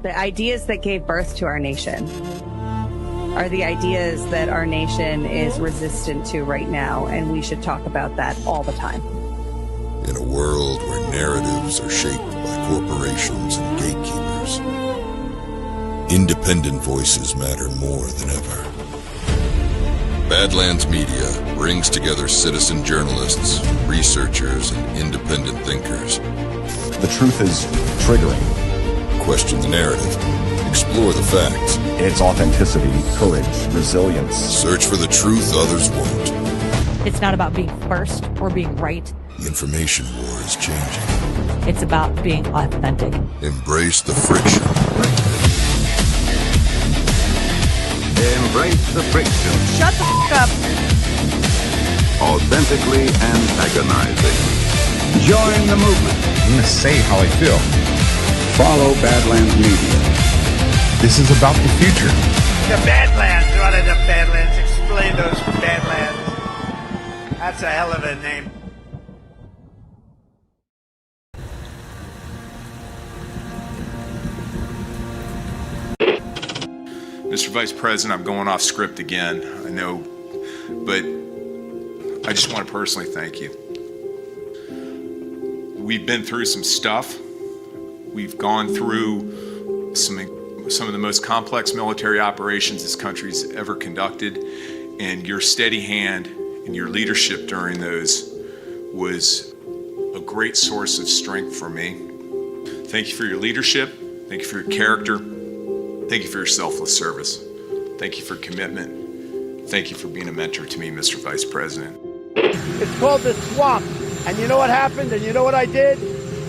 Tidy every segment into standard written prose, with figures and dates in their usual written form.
The ideas that gave birth to our nation are the ideas that our nation is resistant to right now, and we should talk about that all the time. In a world where narratives are shaped by corporations and gatekeepers, independent voices matter more than ever. Badlands Media brings together citizen journalists, researchers, and independent thinkers. The truth is triggering. Question the narrative. Explore the facts. It's authenticity, courage, resilience. Search for the truth others won't. It's not about being first or being right. The information war is changing. It's about being authentic. Embrace the friction. Embrace the friction. Shut the f*** up. Authentically antagonizing. Join the movement. I'm going to say how I feel. Follow Badlands Media. This is about the future. The Badlands. What are the Badlands? Explain those Badlands. That's a hell of a name. Mr. Vice President, I'm going off script again, I know, but I just want to personally thank you. We've been through some stuff. We've gone through some of the most complex military operations this country's ever conducted, and your steady hand and your leadership during those was a great source of strength for me. Thank you for your leadership. Thank you for your character. Thank you for your selfless service. Thank you for commitment. Thank you for being a mentor to me, Mr. Vice President. It's called the swamp. And you know what happened? And you know what I did?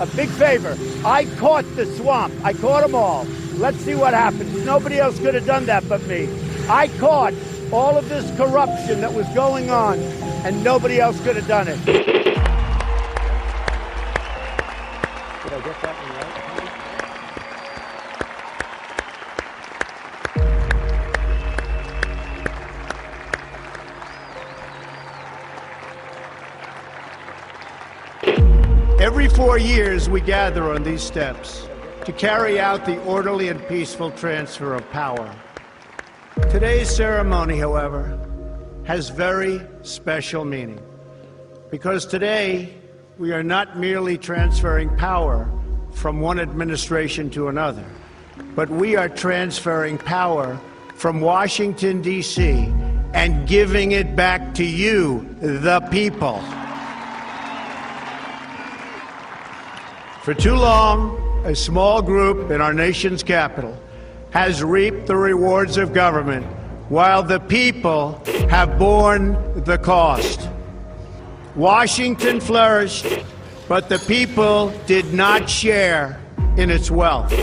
A big favor. I caught the swamp. I caught them all. Let's see what happens. Nobody else could have done that but me. I caught all of this corruption that was going on, and nobody else could have done it. Did I get that one right? Every 4 years, we gather on these steps to carry out the orderly and peaceful transfer of power. Today's ceremony, however, has very special meaning, because today we are not merely transferring power from one administration to another, but we are transferring power from Washington, D.C., and giving it back to you, the people. For too long, a small group in our nation's capital has reaped the rewards of government, while the people have borne the cost. Washington flourished, but the people did not share in its wealth.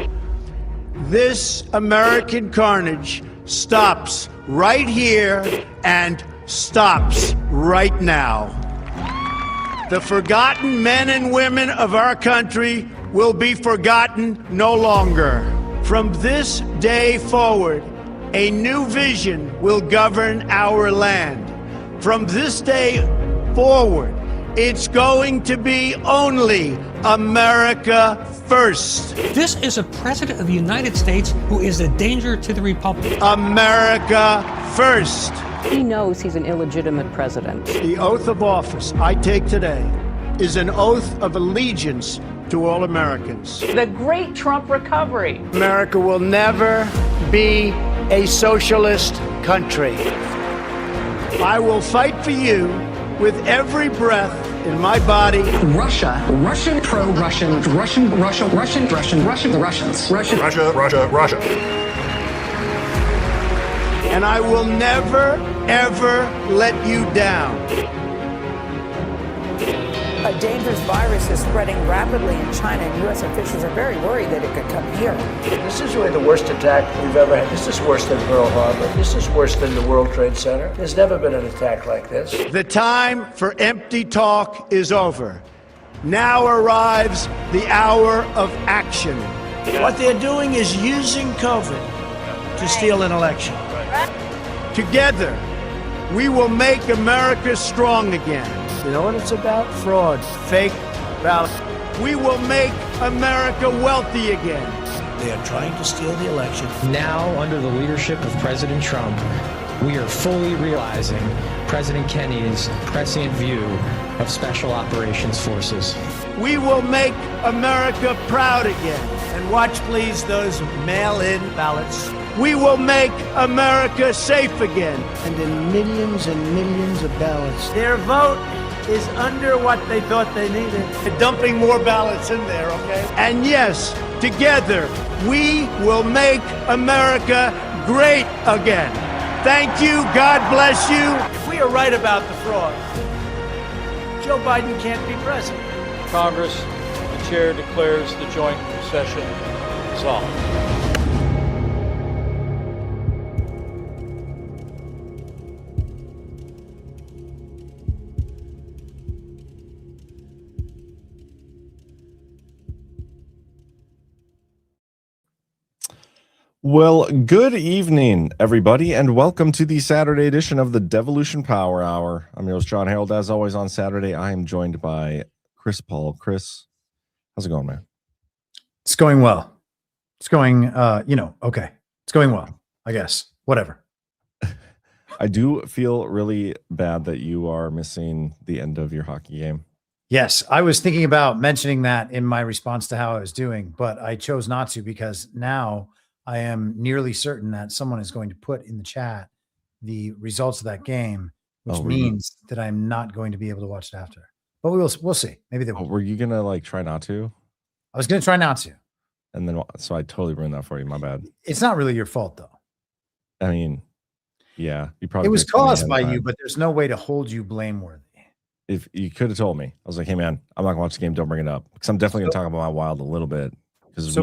This American carnage stops right here and stops right now. The forgotten men and women of our country will be forgotten no longer. From this day forward, a new vision will govern our land. From this day forward, it's going to be only America first. This is a president of the United States who is a danger to the republic. America first. He knows he's an illegitimate president. The oath of office I take today is an oath of allegiance to all Americans. The great Trump recovery. America will never be a socialist country. I will fight for you with every breath in my body. Russia, Russian, pro-Russian, Russian, Russia, Russian, Russian, Russia, the Russians. Russia. And I will never, ever let you down. A dangerous virus is spreading rapidly in China, and U.S. officials are very worried that it could come here. This is really the worst attack we've ever had. This is worse than Pearl Harbor. This is worse than the World Trade Center. There's never been an attack like this. The time for empty talk is over. Now arrives the hour of action. What they're doing is using COVID to steal an election. Together, we will make America strong again. You know what it's about? Fraud, fake ballots. We will make America wealthy again. They are trying to steal the election. Now, under the leadership of President Trump, we are fully realizing President Kennedy's prescient view of special operations forces. We will make America proud again. And watch, please, those mail-in ballots. We will make America safe again. And in millions and millions of ballots. Their vote is under what they thought they needed. Dumping more ballots in there, okay? And yes, together, we will make America great again. Thank you. God bless you. If we are right about the fraud, Joe Biden can't be president. Congress, the chair declares the joint session dissolved. Well, good evening, everybody, and welcome to the Saturday edition of the Devolution Power Hour. I'm your host, John Herold. As always, on Saturday, I am joined by Chris Paul. Chris, how's it going, man? It's going well. It's going, okay. It's going well, I guess. Whatever. I do feel really bad that you are missing the end of your hockey game. Yes, I was thinking about mentioning that in my response to how I was doing, but I chose not to because now I am nearly certain that someone is going to put in the chat the results of that game, which means that I'm not going to be able to watch it after. But we'll see. Maybe they will. Were you gonna try not to? I was gonna try not to. And then so I totally ruined that for you. My bad. It's not really your fault though. I mean, yeah, you probably. It was caused by you, but there's no way to hold you blameworthy. If you could have told me, I was like, hey man, I'm not gonna watch the game. Don't bring it up because I'm definitely gonna talk about my Wild a little bit because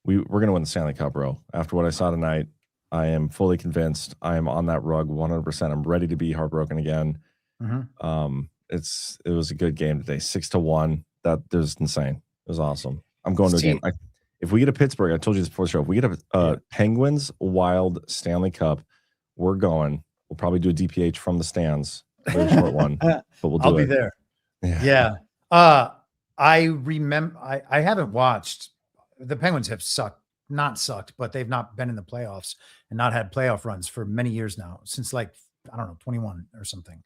we're going to win the Stanley Cup, bro. After what I saw tonight, I am fully convinced. I am on that rug 100%. I'm ready to be heartbroken again. Mm-hmm. It was a good game today, 6-1. That was insane. It was awesome. I'm going to a game. If we get a Pittsburgh, I told you this before the show. If we get a Penguins Wild Stanley Cup, we're going. We'll probably do a DPH from the stands, a very short one, but we'll do it. I'll be there. Yeah. I remember. I haven't watched. The Penguins have not sucked, but they've not been in the playoffs and not had playoff runs for many years now, since 21 or something.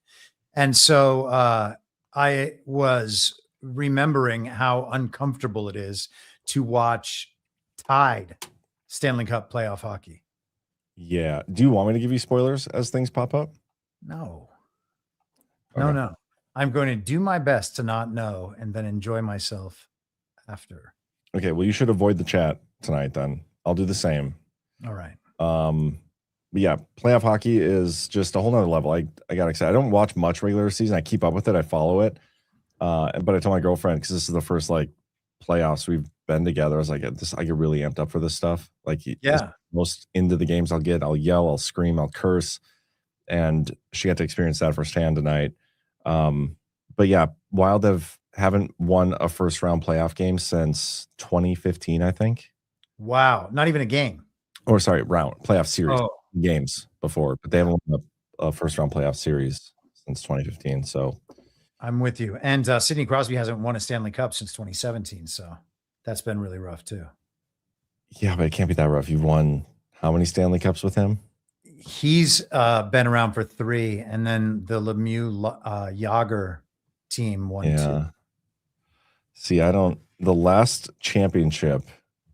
And so I was remembering how uncomfortable it is to watch tied Stanley Cup playoff hockey. Yeah. Do you want me to give you spoilers as things pop up? No. Okay. No. I'm going to do my best to not know and then enjoy myself after. Okay, well, you should avoid the chat tonight then. I'll do the same. All right. But yeah, playoff hockey is just a whole nother level. I got excited. I don't watch much regular season. I keep up with it. I follow it. But I told my girlfriend, because this is the first playoffs we've been together, I was like, I get really amped up for this stuff. Most into the games I'll yell, I'll scream, I'll curse. And she got to experience that firsthand tonight. But yeah, Wild haven't won a first round playoff game since 2015, I think. Wow. Not even a game. Or sorry, playoff series games before, but they haven't won a first round playoff series since 2015. So I'm with you. And Sidney Crosby hasn't won a Stanley Cup since 2017. So that's been really rough too. Yeah, but it can't be that rough. You've won how many Stanley Cups with him? He's been around for 3, and then the Lemieux Yager team won 2. See, the last championship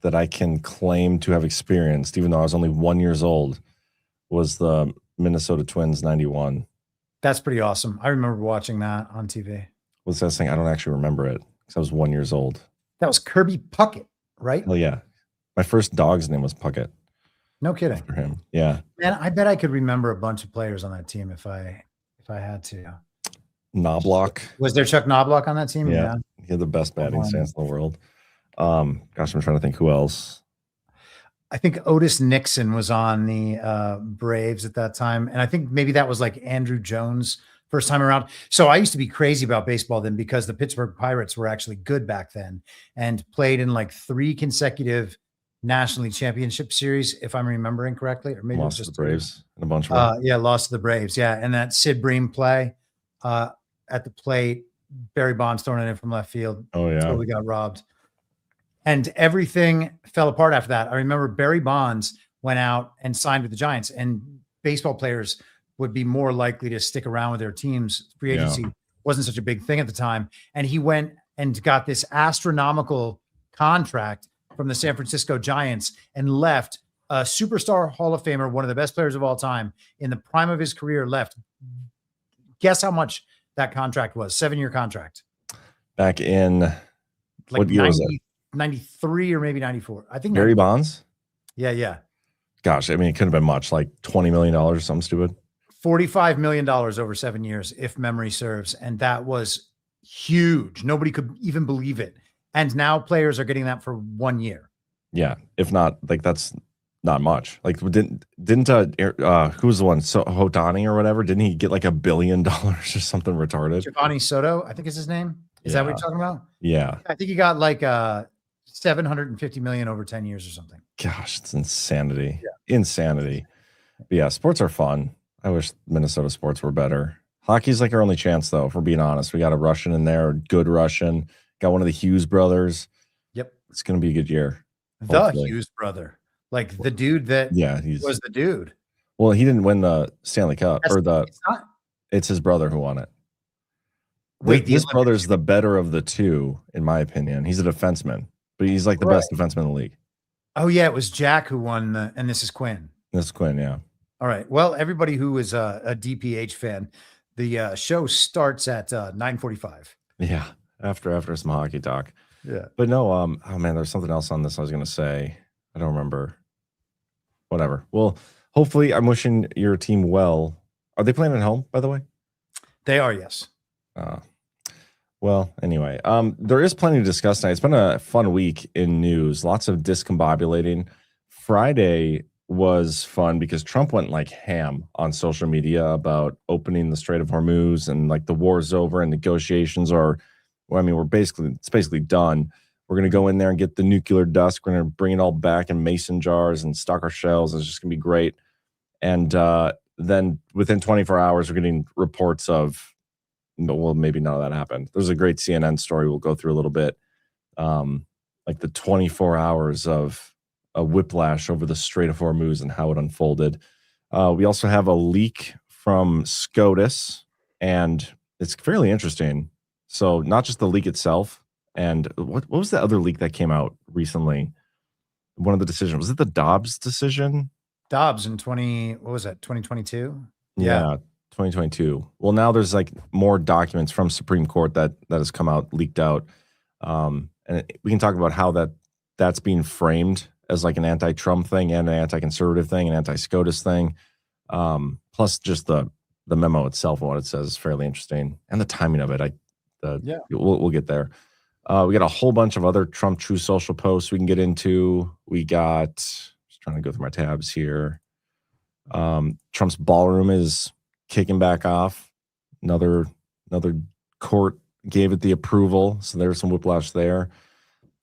that I can claim to have experienced, even though I was only 1 year old, was the Minnesota Twins 91. That's pretty awesome. I remember watching that on TV. What's that thing? I don't actually remember it because I was 1 year old. That was Kirby Puckett, right? Oh, yeah. My first dog's name was Puckett. No kidding. For him. Yeah. Man, I bet I could remember a bunch of players on that team if I had to. Knobloch. Was there Chuck Knobloch on that team? Yeah. He had the best batting stance in the world. Gosh, I'm trying to think who else. I think Otis Nixon was on the Braves at that time. And I think maybe that was like Andrew Jones first time around. So I used to be crazy about baseball then because the Pittsburgh Pirates were actually good back then and played in 3 consecutive National League Championship Series, if I'm remembering correctly. Or maybe lost to the Braves in a bunch of lost to the Braves. Yeah. And that Sid Bream play at the plate, Barry Bonds throwing it in from left field. Oh, yeah. Totally got robbed. And everything fell apart after that. I remember Barry Bonds went out and signed with the Giants, and baseball players would be more likely to stick around with their teams. Free agency wasn't such a big thing at the time. And he went and got this astronomical contract from the San Francisco Giants and left a superstar Hall of Famer, one of the best players of all time, in the prime of his career, left. Guess how much that contract was? 7-year contract. Back in Like what year was it? 93 or maybe 94. I think Barry Bonds? Yeah. Gosh, I mean, it couldn't have been much, like $20 million or something stupid. $45 million over 7 years, if memory serves. And that was huge. Nobody could even believe it. And now players are getting that for 1 year. Yeah. If not, like, that's not much. Like, didn't who was the one? So Hotani or whatever? Didn't he get like $1 billion or something retarded? Giovanni Soto, I think is his name. Is that what you're talking about? Yeah. I think he got like $750 million over 10 years or something. Gosh, it's insanity. Yeah. Insanity. But yeah, sports are fun. I wish Minnesota sports were better. Hockey's like our only chance, though, if we're being honest. We got a Russian in there, good Russian. Got one of the Hughes brothers. Yep. It's going to be a good year. The Hopefully. Hughes brother. Like the dude that was the dude. Well, he didn't win the Stanley Cup. It's it's his brother who won it. Wait, his brother's the better of the two, in my opinion. He's a defenseman, but he's like the best defenseman in the league. Oh, yeah. It was Jack who won, and this is Quinn. This is Quinn, yeah. All right. Well, everybody who is a DPH fan, the show starts at 9:45. Yeah, after some hockey talk. Yeah. But no, oh man, there's something else on this I was going to say. I don't remember. Whatever. Well, hopefully I'm wishing your team well. Are they playing at home, by the way? They are, yes. Well, anyway, there is plenty to discuss tonight. It's been a fun week in news. Lots of discombobulating. Friday was fun because Trump went like ham on social media about opening the Strait of Hormuz and like the war's over and negotiations are, well, I mean, it's basically done. We're going to go in there and get the nuclear dust. We're going to bring it all back in mason jars and stock our shells. It's just going to be great. And then within 24 hours, we're getting reports of, well, maybe none of that happened. There's a great CNN story we'll go through a little bit. Like the 24 hours of a whiplash over the Strait of Hormuz and how it unfolded. We also have a leak from SCOTUS, and it's fairly interesting. So not just the leak itself, and what was the other leak that came out recently? One of the decisions, was it the Dobbs decision? Dobbs in 2022? Yeah, 2022. Well, now there's like more documents from Supreme Court that has come out, leaked out. And we can talk about how that's being framed as like an anti-Trump thing and an anti-conservative thing, an anti-SCOTUS thing. Plus just the memo itself and what it says is fairly interesting. And the timing of it, we'll get there. We got a whole bunch of other Trump True Social posts we can get into. We got, just trying to go through my tabs here. Trump's ballroom is kicking back off. Another court gave it the approval. So there's some whiplash there.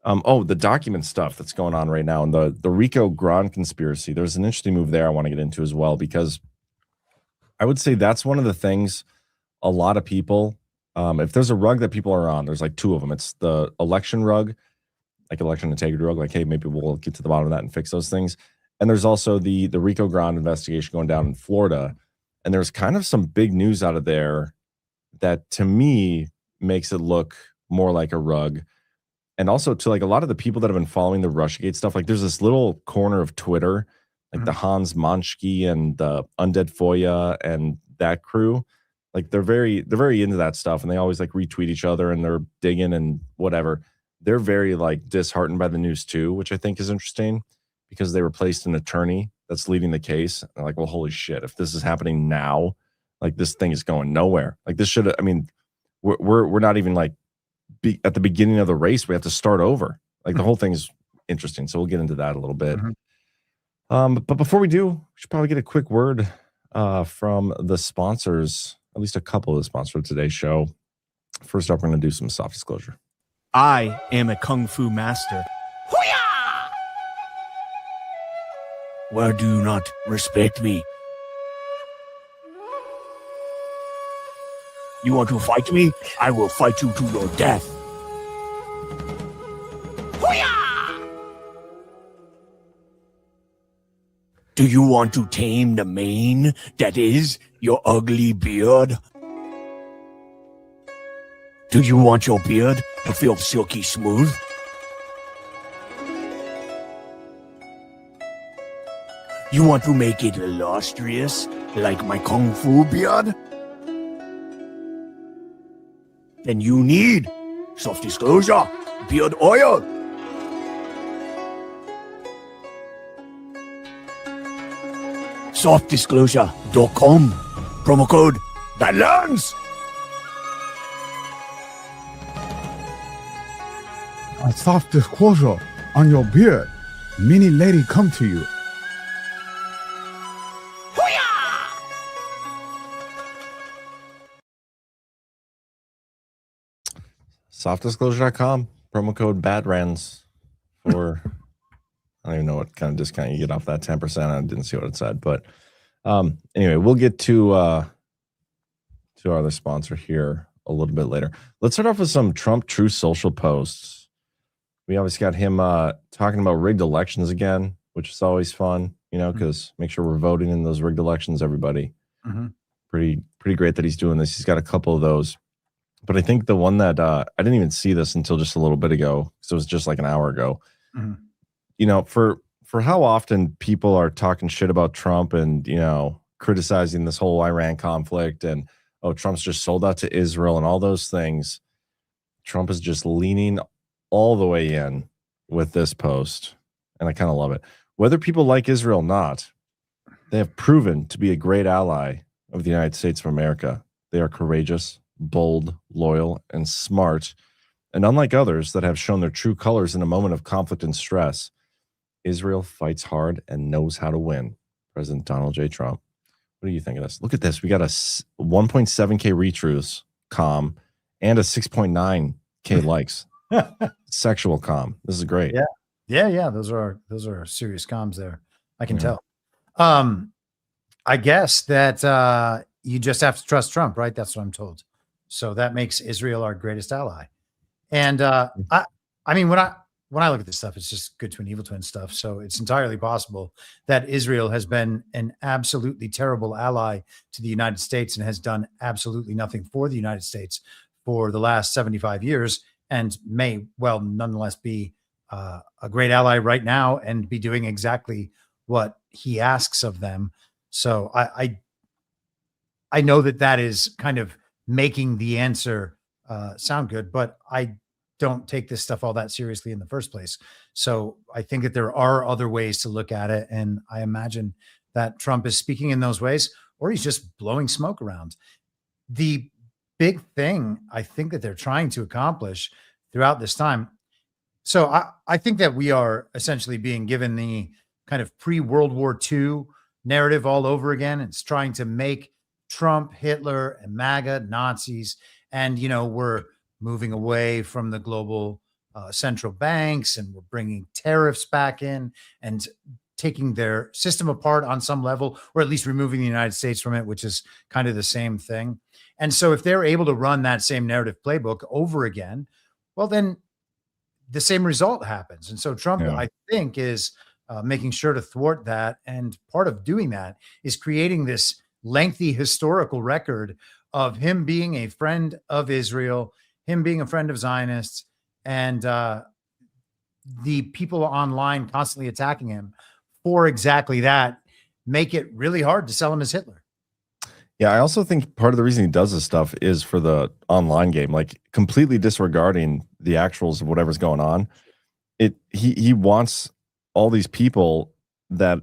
The document stuff that's going on right now and the Rico Grande conspiracy. There's an interesting move there I want to get into as well, because I would say that's one of the things a lot of people, if there's a rug that people are on, there's like two of them. It's the election rug, like election integrity rug, like, hey, maybe we'll get to the bottom of that and fix those things. And there's also the Rico Grande investigation going down in Florida. And there's kind of some big news out of there that to me makes it look more like a rug. And also to like a lot of the people that have been following the Russiagate stuff, like there's this little corner of Twitter, like the Hans Monschke and the Undead Foya and that crew. Like they're very into that stuff, and they always like retweet each other and they're digging and whatever. They're very like disheartened by the news too, which I think is interesting because they replaced an attorney that's leading the case. And they're like, well, holy shit, if this is happening now, like this thing is going nowhere. Like this should, I mean, we're not even like at the beginning of the race. We have to start over. Like the whole thing is interesting. So we'll get into that a little bit. But before we do, we should probably get a quick word from the sponsors, at least a couple of the sponsors of today's show. First up, we're going to do some soft disclosure. I am a kung fu master. Hoo-yah! Why do you not respect me? You want to fight me? I will fight you to your death. Hoo-yah! Do you want to tame the mane that is your ugly beard? Do you want your beard to feel silky smooth? You want to make it illustrious, like my Kung Fu beard? Then you need soft disclosure, beard oil. Softdisclosure.com. Promo code Badlands. A soft disclosure on your beard. Many lady come to you. Softdisclosure.com, promo code BADRANS for I don't even know what kind of discount you get off that 10%. I didn't see what it said, but anyway, we'll get to our other sponsor here a little bit later. Let's start off with some Trump True Social posts. We obviously got him talking about rigged elections again, which is always fun, you know, because make sure we're voting in those rigged elections, everybody. Pretty great that he's doing this. He's got a couple of those. But I think the one that I didn't even see this until just a little bit ago, so it was just like an hour ago. You know, for how often people are talking shit about Trump and, you know, criticizing this whole Iran conflict and, oh, Trump's just sold out to Israel and all those things. Trump is just leaning all the way in with this post. And I kind of love it. Whether people like Israel or not, they have proven to be a great ally of the United States of America. They are courageous, bold, loyal, and smart. And unlike others that have shown their true colors in a moment of conflict and stress, Israel fights hard and knows how to win. President Donald J. Trump. What do you think of this? Look at this. We got a 1.7K retweets, calm, and a 6.9K likes. Sexual calm. This is great. Yeah. Those are serious comms there. I can tell. I guess that you just have to trust Trump, right? That's what I'm told. So that makes Israel our greatest ally. And I mean, when I look at this stuff, it's just good twin, evil twin stuff. So it's entirely possible that Israel has been an absolutely terrible ally to the United States and has done absolutely nothing for the United States for the last 75 years and may well nonetheless be a great ally right now and be doing exactly what he asks of them. So I know that is kind of making the answer sound good, but I don't take this stuff all that seriously in the first place. So I think that there are other ways to look at it. And I imagine that Trump is speaking in those ways, or he's just blowing smoke around. The big thing I think that they're trying to accomplish throughout this time. So I think that we are essentially being given the kind of pre-World War II narrative all over again. It's trying to make Trump, Hitler, and MAGA Nazis. And, you know, we're moving away from the global central banks, and we're bringing tariffs back in and taking their system apart on some level, or at least removing the United States from it, which is kind of the same thing. And so if they're able to run that same narrative playbook over again, well, then the same result happens. And so Trump, I think, is making sure to thwart that. And part of doing that is creating this lengthy historical record of him being a friend of Israel, him being a friend of Zionists, and the people online constantly attacking him for exactly that make it really hard to sell him as Hitler. Yeah, I also think part of the reason he does this stuff is for the online game, like completely disregarding the actuals of whatever's going on. He wants all these people that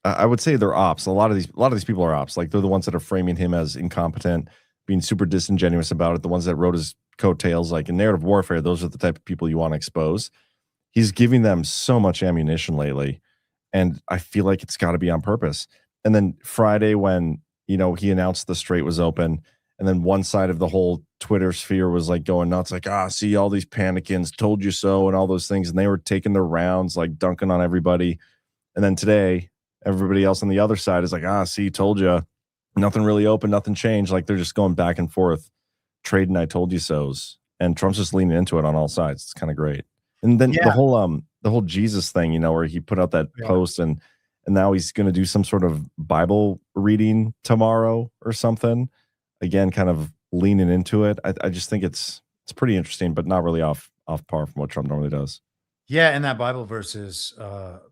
I would say they're ops. A lot of these people are ops. Like they're the ones that are framing him as incompetent, being super disingenuous about it. The ones that wrote his coattails, like in narrative warfare, those are the type of people you want to expose. He's giving them so much ammunition lately, and I feel like it's got to be on purpose. And then Friday, when he announced the Strait was open, and then one side of the whole Twitter sphere was like going nuts, like, see, all these panicans, told you so, and all those things, and they were taking their rounds, like dunking on everybody. And then today, everybody else on the other side is like, see, told you, nothing really open, nothing changed. Like they're just going back and forth, trading I told you so's, and Trump's just leaning into it on all sides. It's kind of great. And then the whole Jesus thing, where he put out that post and and now he's going to do some sort of Bible reading tomorrow or something. Again, kind of leaning into it. I just think it's pretty interesting, but not really off par from what Trump normally does. Yeah, and that Bible verse is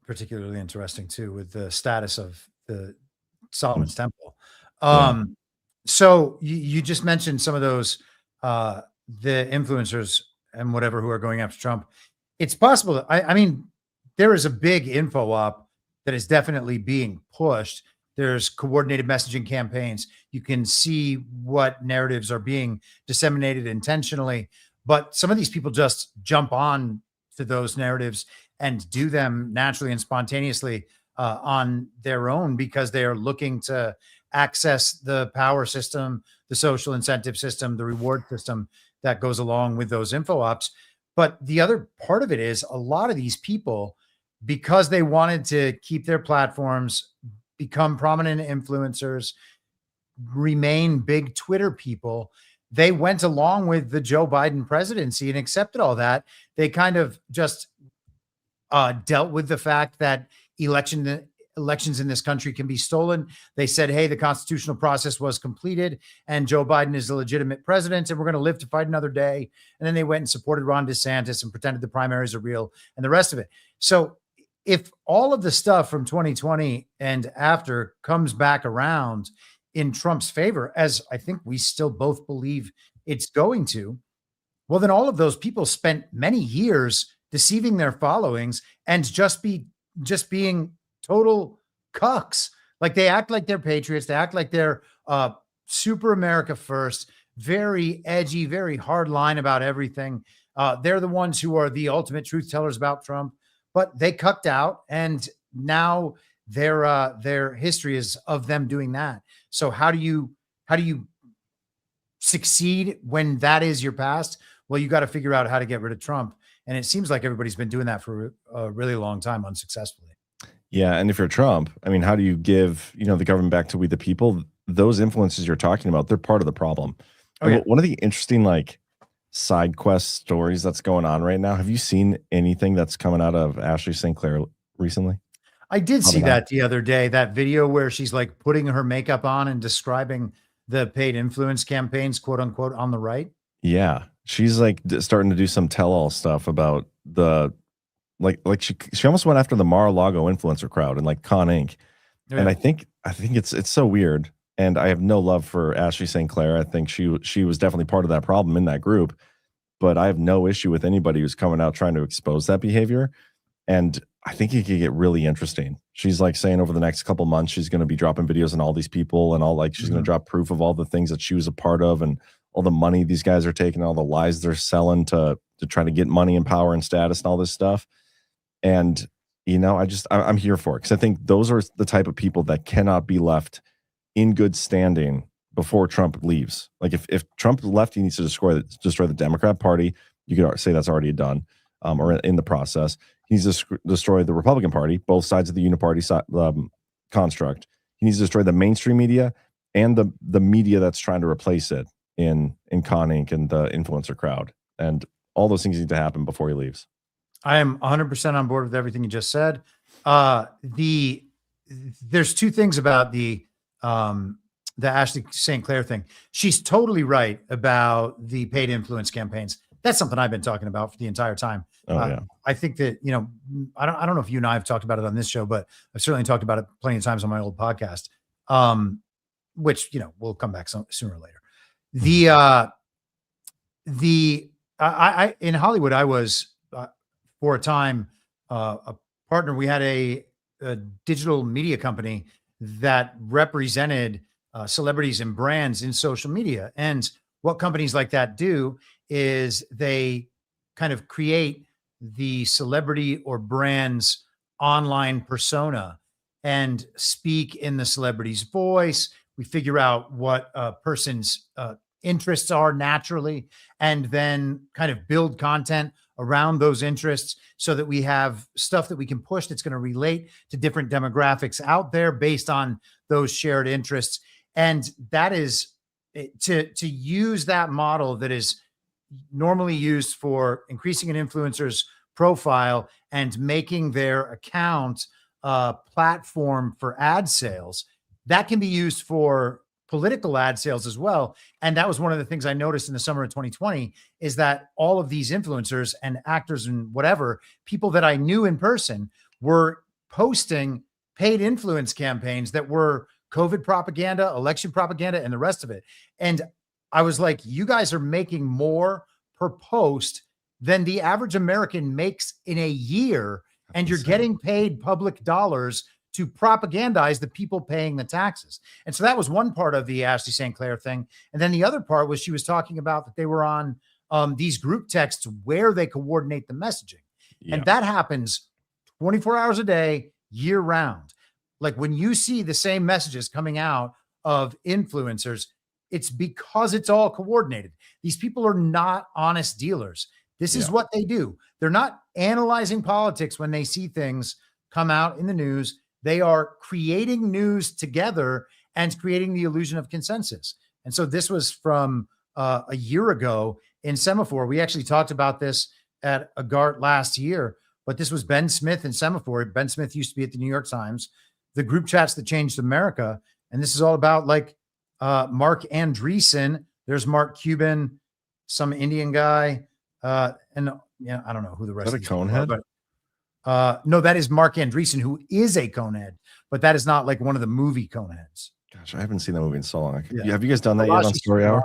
particularly interesting too, with the status of the Solomon's Temple. So you just mentioned some of those the influencers and whatever who are going after Trump. It's possible that I mean, there is a big info op that is definitely being pushed. There's coordinated messaging campaigns. You can see what narratives are being disseminated intentionally, but some of these people just jump on to those narratives and do them naturally and spontaneously on their own because they are looking to access the power system, the social incentive system, the reward system that goes along with those info ops. But the other part of it is a lot of these people, because they wanted to keep their platforms, become prominent influencers, remain big Twitter people, they went along with the Joe Biden presidency and accepted all that. They kind of just dealt with the fact that elections in this country can be stolen. They said, hey, the constitutional process was completed and Joe Biden is a legitimate president and we're going to live to fight another day. And then they went and supported Ron DeSantis and pretended the primaries are real and the rest of it. So if all of the stuff from 2020 and after comes back around in Trump's favor, as I think we still both believe it's going to, well, then all of those people spent many years deceiving their followings and just being total cucks. Like they act like they're patriots. They act like they're super America first, very edgy, very hard line about everything. They're the ones who are the ultimate truth tellers about Trump, but they cucked out. And now their history is of them doing that. So how do you succeed when that is your past? Well, you got to figure out how to get rid of Trump. And it seems like everybody's been doing that for a really long time unsuccessfully. Yeah, and if you're Trump, I mean, how do you give, the government back to we the people? Those influences you're talking about, they're part of the problem. Oh, yeah. One of the interesting side quest stories that's going on right now. Have you seen anything that's coming out of Ashley St. Clair recently? I did see that the other day, that video where she's like putting her makeup on and describing the paid influence campaigns, quote unquote, on the right. Yeah. She's like starting to do some tell-all stuff about the she almost went after the Mar-a-Lago influencer crowd and ConInc. Yeah. And I think it's so weird. And I have no love for Ashley St. Clair. I think she was definitely part of that problem in that group. But I have no issue with anybody who's coming out trying to expose that behavior. And I think it could get really interesting. She's saying over the next couple months, she's going to be dropping videos on all these people and all she's going to drop proof of all the things that she was a part of and all the money these guys are taking, all the lies they're selling to try to get money and power and status and all this stuff. And, I'm here for it because I think those are the type of people that cannot be left in good standing before Trump leaves. If Trump left, he needs to destroy the Democrat Party. You could say that's already done or in the process. He needs to destroy the Republican Party, both sides of the uniparty construct. He needs to destroy the mainstream media and the media that's trying to replace it in ConInc and the influencer crowd. And all those things need to happen before he leaves. I am 100% on board with everything you just said. There's two things about the Ashley St. Clair thing. She's totally right about the paid influence campaigns. That's something I've been talking about for the entire time. Oh, yeah. I think that, I don't know if you and I have talked about it on this show, but I've certainly talked about it plenty of times on my old podcast, which, we'll come back sooner or later. I in Hollywood, I was for a time a partner. We had a digital media company that represented celebrities and brands in social media. And what companies like that do is they kind of create the celebrity or brand's online persona and speak in the celebrity's voice. We figure out what a person's interests are naturally, and then kind of build content around those interests so that we have stuff that we can push that's going to relate to different demographics out there based on those shared interests. And that is to use that model that is normally used for increasing an influencer's profile and making their account platform for ad sales, that can be used for political ad sales as well. And that was one of the things I noticed in the summer of 2020 is that all of these influencers and actors and whatever, people that I knew in person were posting paid influence campaigns that were COVID propaganda, election propaganda, and the rest of it. And I was like, you guys are making more per post than the average American makes in a year. And you're getting paid public dollars to propagandize the people paying the taxes. And so that was one part of the Ashley St. Clair thing. And then the other part was she was talking about that they were on these group texts where they coordinate the messaging. Yeah. And that happens 24 hours a day, year round. Like when you see the same messages coming out of influencers, it's because it's all coordinated. These people are not honest dealers. This is what they do. They're not analyzing politics when they see things come out in the news. They are creating news together and creating the illusion of consensus. And so this was from a year ago in Semaphore. We actually talked about this at Agart last year, but this was Ben Smith in Semaphore. Ben Smith used to be at the New York Times, the group chats that changed America. And this is all about like Mark Andreessen. There's Mark Cuban, some Indian guy. And yeah, I don't know who the rest is. Is that a conehead? But no, that is Mark Andreessen, who is a conehead, but that is not like one of the movie coneheads. Gosh, I haven't seen that movie in so long. Have you guys done that yet on Story Hour?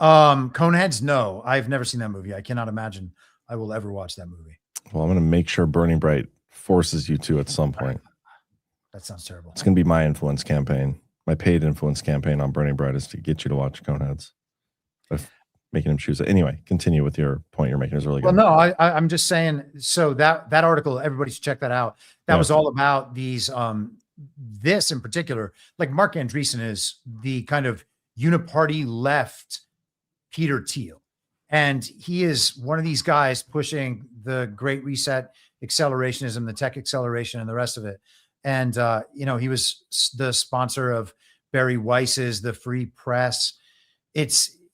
Coneheads? No, I've never seen that movie. I cannot imagine I will ever watch that movie. Well, I'm going to make sure Burning Bright forces you to at some point. That sounds terrible. It's going to be my influence campaign. My paid influence campaign on Burning Bright is to get you to watch Coneheads. Making him choose it. Anyway, continue with your point you're making. It was really good. Well, no, I'm just saying. So that article, everybody should check that out. That was all about these. This in particular, like Mark Andreessen is the kind of uniparty left Peter Thiel, and he is one of these guys pushing the Great Reset, accelerationism, the tech acceleration, and the rest of it. And he was the sponsor of Barry Weiss's The Free Press.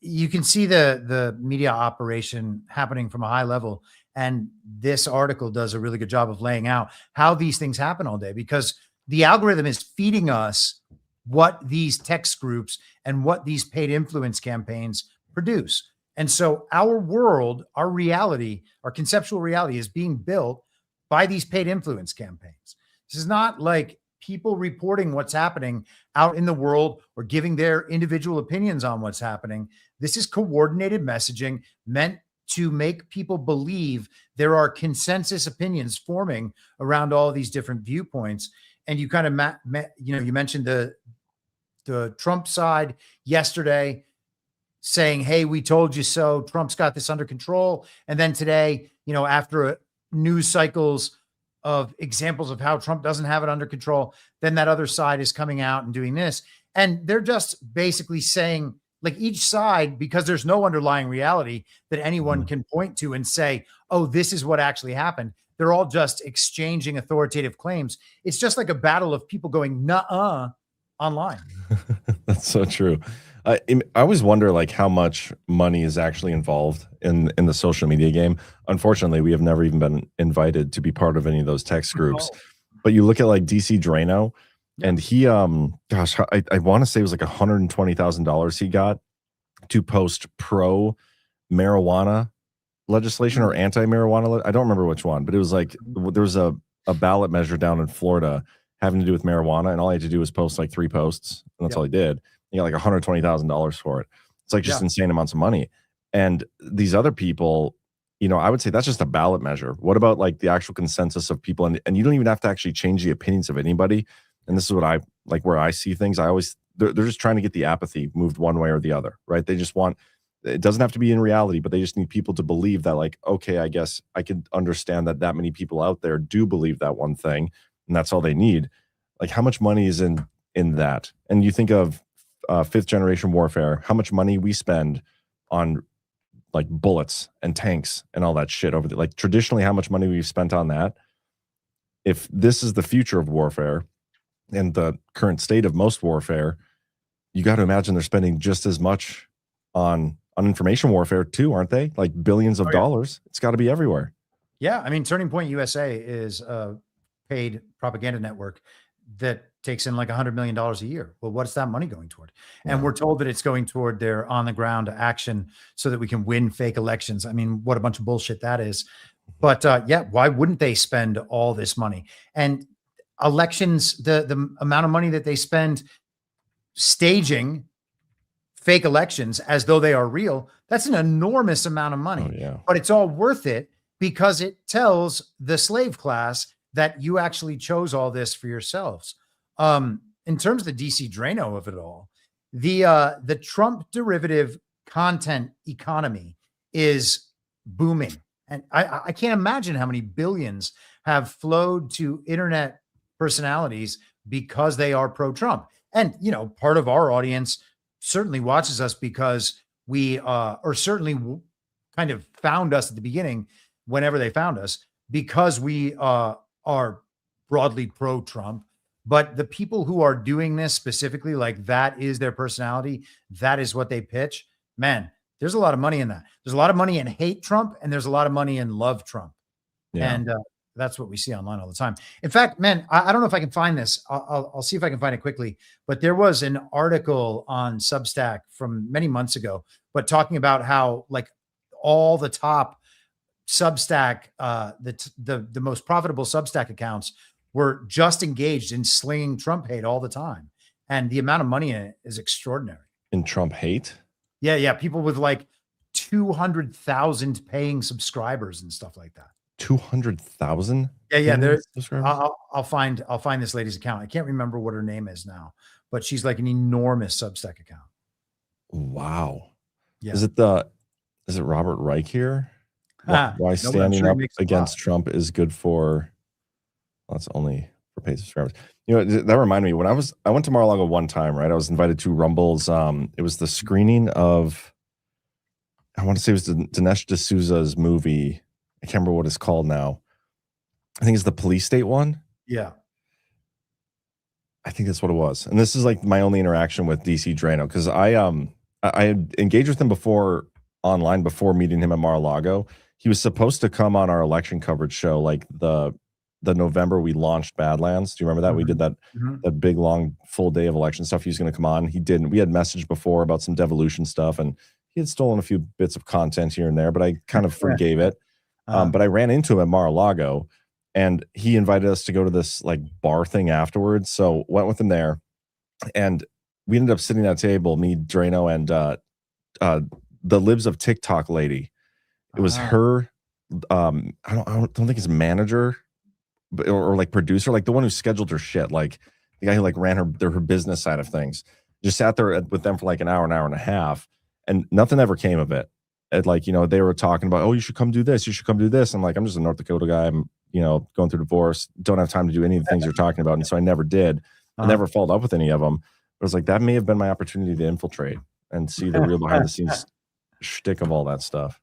You can see the media operation happening from a high level. And this article does a really good job of laying out how these things happen all day, because the algorithm is feeding us what these text groups and what these paid influence campaigns produce. And so our world, our reality, our conceptual reality is being built by these paid influence campaigns. This is not like people reporting what's happening out in the world or giving their individual opinions on what's happening. This is coordinated messaging meant to make people believe there are consensus opinions forming around all of these different viewpoints. And you kind of, you mentioned the Trump side yesterday saying, hey, we told you so. Trump's got this under control. And then today, after news cycles of examples of how Trump doesn't have it under control, then that other side is coming out and doing this. And they're just basically saying, like, each side, because there's no underlying reality that anyone can point to and say, oh, this is what actually happened. They're all just exchanging authoritative claims. It's just like a battle of people going, nuh-uh, online. That's so true. I always wonder like how much money is actually involved in the social media game. Unfortunately, we have never even been invited to be part of any of those text groups. But you look at like DC Drano, and he, I want to say it was like $120,000 he got to post pro marijuana legislation or anti-marijuana. I don't remember which one, but it was like there was a ballot measure down in Florida having to do with marijuana, and all I had to do was post like 3 posts, and that's all he did. He got like $120,000 for it. It's like just insane amounts of money. And these other people, I would say that's just a ballot measure. What about like the actual consensus of people? And you don't even have to actually change the opinions of anybody. And this is what I like, where I see things. They're just trying to get the apathy moved one way or the other, right? They just want, it doesn't have to be in reality, but they just need people to believe that, like, okay, I guess I could understand that many people out there do believe that one thing, and that's all they need. Like, how much money is in that? And you think of 5th generation warfare, how much money we spend on like bullets and tanks and all that shit over like traditionally how much money we've spent on that. If this is the future of warfare and the current state of most warfare, you got to imagine they're spending just as much on information warfare too, aren't they? Like billions of dollars. It's got to be everywhere. Yeah, I mean, Turning Point USA is a paid propaganda network that takes in like $100 million a year. Well, what's that money going toward? And we're told that it's going toward their on the ground action so that we can win fake elections. I mean, what a bunch of bullshit that is. But yeah, why wouldn't they spend all this money? And elections, the amount of money that they spend staging fake elections as though they are real, that's an enormous amount of money. But it's all worth it because it tells the slave class that you actually chose all this for yourselves. In terms of the DC Drano of it all, the Trump derivative content economy is booming. And I can't imagine how many billions have flowed to internet personalities because they are pro-Trump. And, you know, part of our audience certainly watches us because we, or certainly kind of found us at the beginning, whenever they found us, because we are broadly pro-Trump. But the people who are doing this specifically, like that is their personality, that is what they pitch, man, there's a lot of money in that. There's a lot of money in hate Trump, and there's a lot of money in love Trump. And that's what we see online all the time. In fact, man, I don't know if I can find this. I'll see if I can find it quickly. But there was an article on Substack from many months ago, but talking about how like all the top Substack, the most profitable Substack accounts were just engaged in slinging Trump hate all the time. And the amount of money in it is extraordinary. In Trump hate? Yeah. People with like 200,000 paying subscribers and stuff like that. 200,000? Yeah. I'll find this lady's account. I can't remember what her name is now, but she's like an enormous Substack account. Wow. Yeah. Is it Robert Reich here? Why standing up against Trump is good for, well, that's only for paid subscribers. You know, that reminded me when I went to Mar-a-Lago one time, right? I was invited to Rumble's. It was the screening of, I want to say it was Dinesh D'Souza's movie. I can't remember what it's called now. I think it's the police state one. Yeah. I think that's what it was. And this is like my only interaction with DC Drano, because I had engaged with him before online before meeting him at Mar-a-Lago. He was supposed to come on our election coverage show, like the November we launched Badlands. Do you remember that? We did that big long full day of election stuff. He was going to come on. He didn't. We had messaged before about some devolution stuff, and he had stolen a few bits of content here and there, but I kind of forgave it. But I ran into him at Mar-a-Lago, and he invited us to go to this like bar thing afterwards. So went with him there, and we ended up sitting at a table, me, Drano, and the Libs of TikTok lady. It was her. I don't think it's manager, or like producer, like the one who scheduled her shit, like the guy who like ran her business side of things. Just sat there with them for like an hour and a half, and nothing ever came of it. And like, you know, they were talking about, oh, you should come do this. You should come do this. I'm like, I'm just a North Dakota guy. I'm, you know, going through divorce. Don't have time to do any of the things you're talking about. And so I never did. I never followed up with any of them. But I was like, that may have been my opportunity to infiltrate and see the real behind the scenes shtick of all that stuff.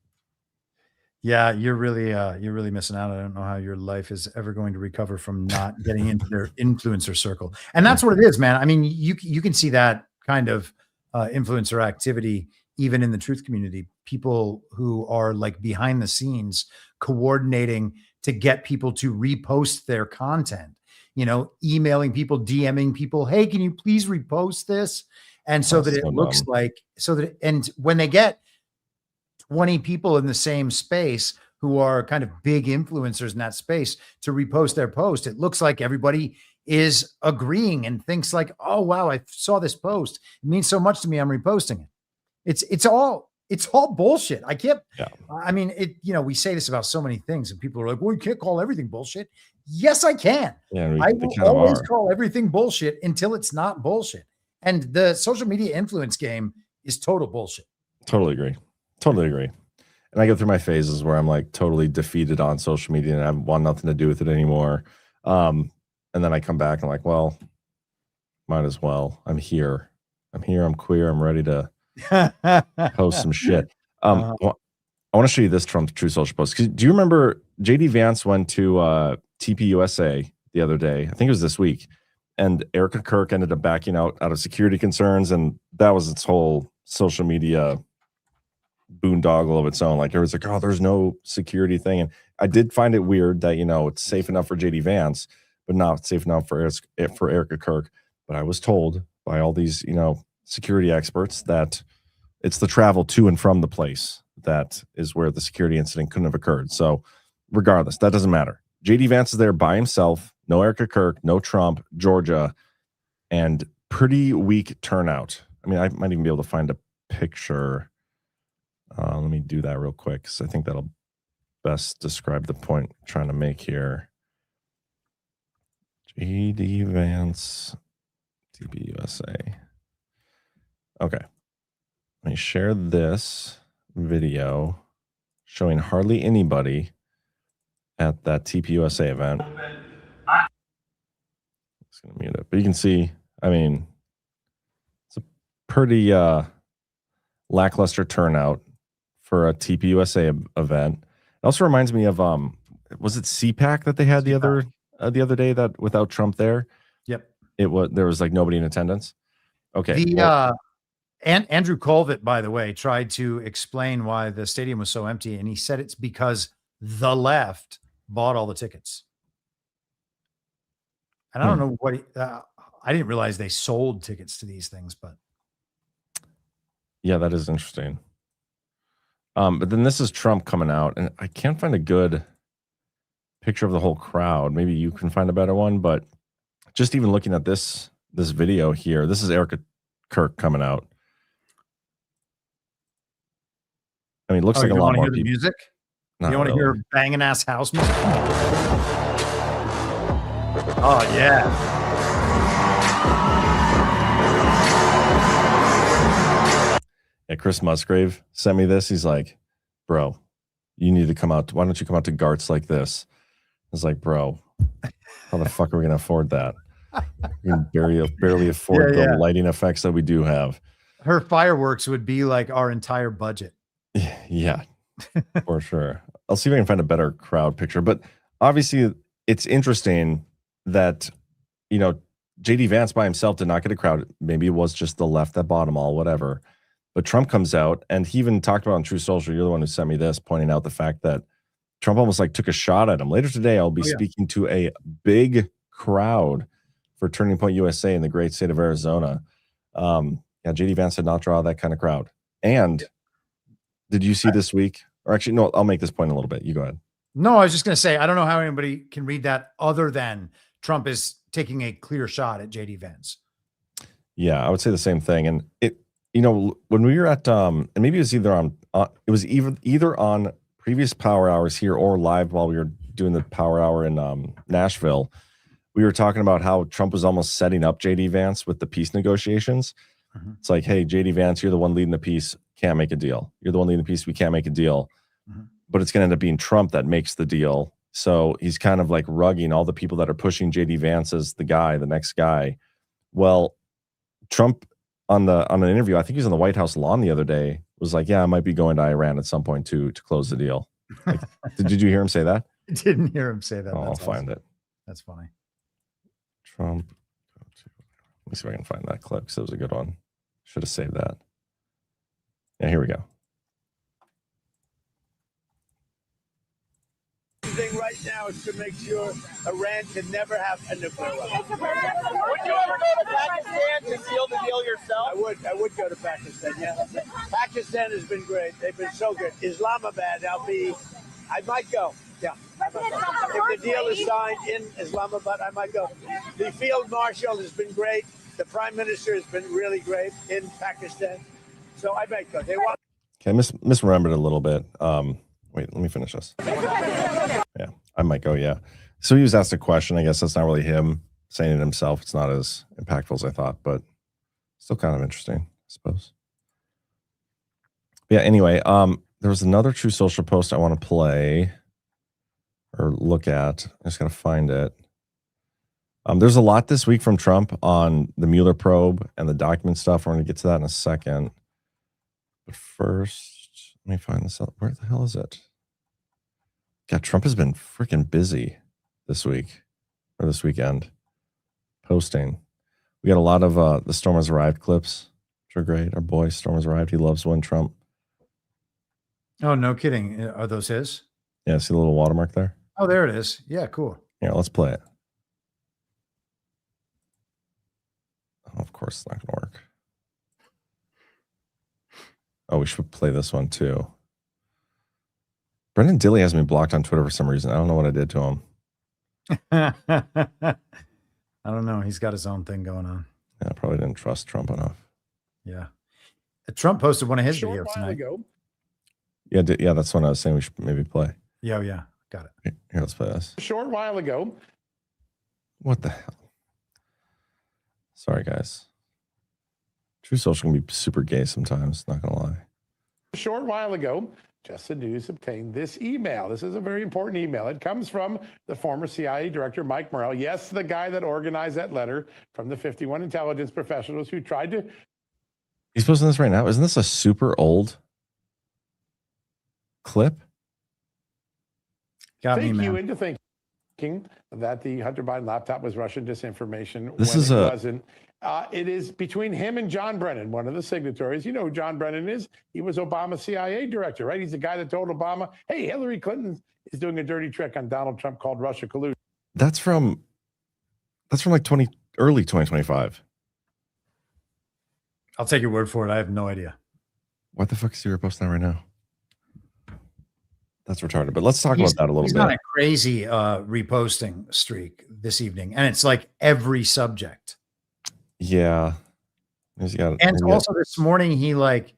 Yeah, you're really missing out. I don't know how your life is ever going to recover from not getting into their influencer circle. And that's what it is, man. I mean, you can see that kind of influencer activity even in the truth community. People who are like behind the scenes coordinating to get people to repost their content, you know, emailing people, DMing people, hey, can you please repost this? And so that it looks like, and when they get 20 people in the same space who are kind of big influencers in that space to repost their post, it looks like everybody is agreeing and thinks like, oh, wow, I saw this post. It means so much to me. I'm reposting it. It's all bullshit. I can't, I mean, you know, we say this about so many things and people are like, well, you can't call everything bullshit. Yes, I can. Yeah, I will always call everything bullshit until it's not bullshit. And the social media influence game is total bullshit. Totally agree. And I go through my phases where I'm like totally defeated on social media and I want nothing to do with it anymore. And then I come back and I'm like, well, might as well. I'm here. I'm queer. I'm ready to post some shit. I want to show you this Trump True Social post. Do you remember JD Vance went to TPUSA the other day? I think it was this week. And Erica Kirk ended up backing out of security concerns. And that was its whole social media boondoggle of its own. Like, it was like, oh, there's no security thing. And I did find it weird that, you know, it's safe enough for JD Vance, but not safe enough for Erica Kirk. But I was told by all these, security experts that it's the travel to and from the place that is where the security incident couldn't have occurred. So regardless, that doesn't matter. JD Vance is there by himself. No Erica Kirk, no Trump, Georgia, and pretty weak turnout. I mean, I might even be able to find a picture. Let me do that real quick because I think that'll best describe the point I'm trying to make here. JD Vance, TPUSA. Okay. Let me share this video showing hardly anybody at that TPUSA event. I'm just going to mute it. But you can see, I mean, it's a pretty lackluster turnout for a TPUSA event. It also reminds me of, was it CPAC that they had the other day that without Trump there? Yep. There was like nobody in attendance. Okay. And Andrew Colvett, by the way, tried to explain why the stadium was so empty, and he said it's because the left bought all the tickets. And I don't know what I didn't realize they sold tickets to these things, but yeah, that is interesting. But then this is Trump coming out, and I can't find a good picture of the whole crowd. Maybe you can find a better one, but just even looking at this video here, this is Erica Kirk coming out. I mean, it looks like a lot more people. Music? You want to hear banging ass house music? Oh yeah. Yeah, Chris Musgrave sent me this. He's like, bro, you need to come out. Why don't you come out to Gart's like this? I was like, bro, how the fuck are we going to afford that? We can barely afford the lighting effects that we do have. Her fireworks would be like our entire budget. Yeah, for sure. I'll see if I can find a better crowd picture. But obviously, it's interesting that, JD Vance by himself did not get a crowd. Maybe it was just the left that bought them all, whatever. But Trump comes out, and he even talked about on True Social, you're the one who sent me this, pointing out the fact that Trump almost like took a shot at him. Later today, I'll be speaking to a big crowd for Turning Point USA in the great state of Arizona. JD Vance did not draw that kind of crowd. And did you see this week? Or actually, no, I'll make this point a little bit. You go ahead. No, I was just going to say, I don't know how anybody can read that other than Trump is taking a clear shot at JD Vance. Yeah, I would say the same thing. And when we were at, and maybe it was either on, it was either on previous power hours here or live while we were doing the power hour in Nashville, we were talking about how Trump was almost setting up JD Vance with the peace negotiations. Mm-hmm. It's like, hey, JD Vance, you're the one leading the peace. Can't make a deal. You're the one leading the peace. We can't make a deal. Mm-hmm. But it's going to end up being Trump that makes the deal. So he's kind of like rugging all the people that are pushing JD Vance as the guy, the next guy. Well, Trump on an interview, I think he was on the White House lawn the other day, was like, yeah, I might be going to Iran at some point to close the deal. Like, did you hear him say that? I didn't hear him say that. Oh, I'll find it. That's funny. Trump. Let me see if I can find that clip because it was a good one. Should have saved that. Yeah, here we go. Thing right now is to make sure Iran can never have a nuclear weapon. Would you ever go to Pakistan to seal the deal yourself? I would go to Pakistan, yeah. Pakistan has been great. They've been so good. Islamabad, I might go. Yeah. If the deal is signed in Islamabad, I might go. The field marshal has been great. The prime minister has been really great in Pakistan. So I might go. They want. Okay, I misremembered a little bit. Wait, let me finish this. Yeah, I might go, yeah. So he was asked a question. I guess that's not really him saying it himself. It's not as impactful as I thought, but still kind of interesting, I suppose. Yeah, anyway, there was another True Social post I want to play or look at. I just got to find it. There's a lot this week from Trump on the Mueller probe and the document stuff. We're going to get to that in a second. But first, let me find this out. Where the hell is it? God, Trump has been freaking busy this week or this weekend posting. We got a lot of the Storm Has Arrived clips, which are great. Our boy Storm Has Arrived. He loves when Trump. Oh, no kidding. Are those his? Yeah, see the little watermark there? Oh, there it is. Yeah, cool. Yeah, let's play it. Of course, it's not going to work. Oh, we should play this one too. Brennan Dilley has me blocked on Twitter for some reason. I don't know what I did to him. I don't know. He's got his own thing going on. Yeah, I probably didn't trust Trump enough. Yeah. Trump posted one of his videos tonight. Yeah, that's what I was saying we should maybe play. Yeah. Got it. Here, let's play this. A short while ago. What the hell? Sorry, guys. True Social can be super gay sometimes, not going to lie. A short while ago, Just the News obtained this email. This is a very important email. It comes from the former CIA director, Mike Morrell. Yes, the guy that organized that letter from the 51 intelligence professionals who tried to... He's posting this right now. Isn't this a super old clip? Take you into thinking that the Hunter Biden laptop was Russian disinformation. This when is it wasn't. It is between him and John Brennan, one of the signatories. You know who John Brennan is? He was Obama's CIA director, right? He's the guy that told Obama, hey, Hillary Clinton is doing a dirty trick on Donald Trump called Russia collusion. That's from like early 2025. I'll take your word for it. I have no idea. What the fuck is he posting that right now? That's retarded. But let's talk about that a little bit. He's on a crazy reposting streak this evening, and it's like every subject. Yeah. Also this morning he like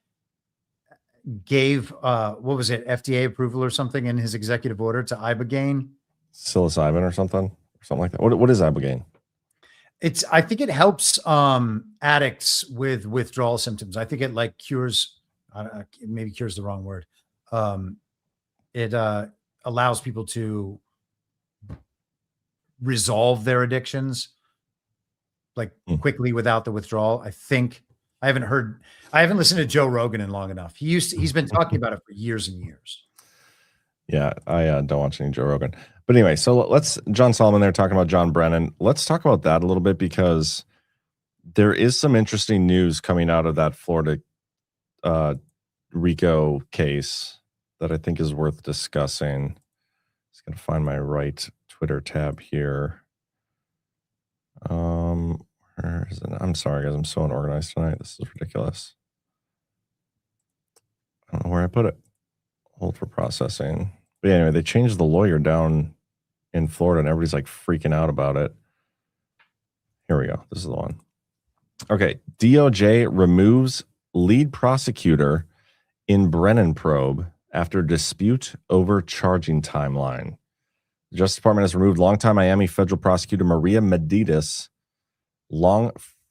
gave what was it, FDA approval or something in his executive order to ibogaine. Psilocybin or something like that. What is ibogaine? I think it helps addicts with withdrawal symptoms. I think it like cures, maybe cures the wrong word. It allows people to resolve their addictions like quickly without the withdrawal. I think I haven't listened to Joe Rogan in long enough. He's been talking about it for years and years. Yeah, I don't watch any Joe Rogan. But anyway, so John Solomon there talking about John Brennan. Let's talk about that a little bit because there is some interesting news coming out of that Florida Rico case that I think is worth discussing. Just going to find my right Twitter tab here. Where is it? I'm sorry, guys. I'm so unorganized tonight. This is ridiculous. I don't know where I put it. Hold for processing. But anyway, they changed the lawyer down in Florida and everybody's like freaking out about it. Here we go. This is the one. Okay. DOJ removes lead prosecutor in Brennan probe after dispute over charging timeline. The Justice Department has removed longtime Miami federal prosecutor Maria Medidas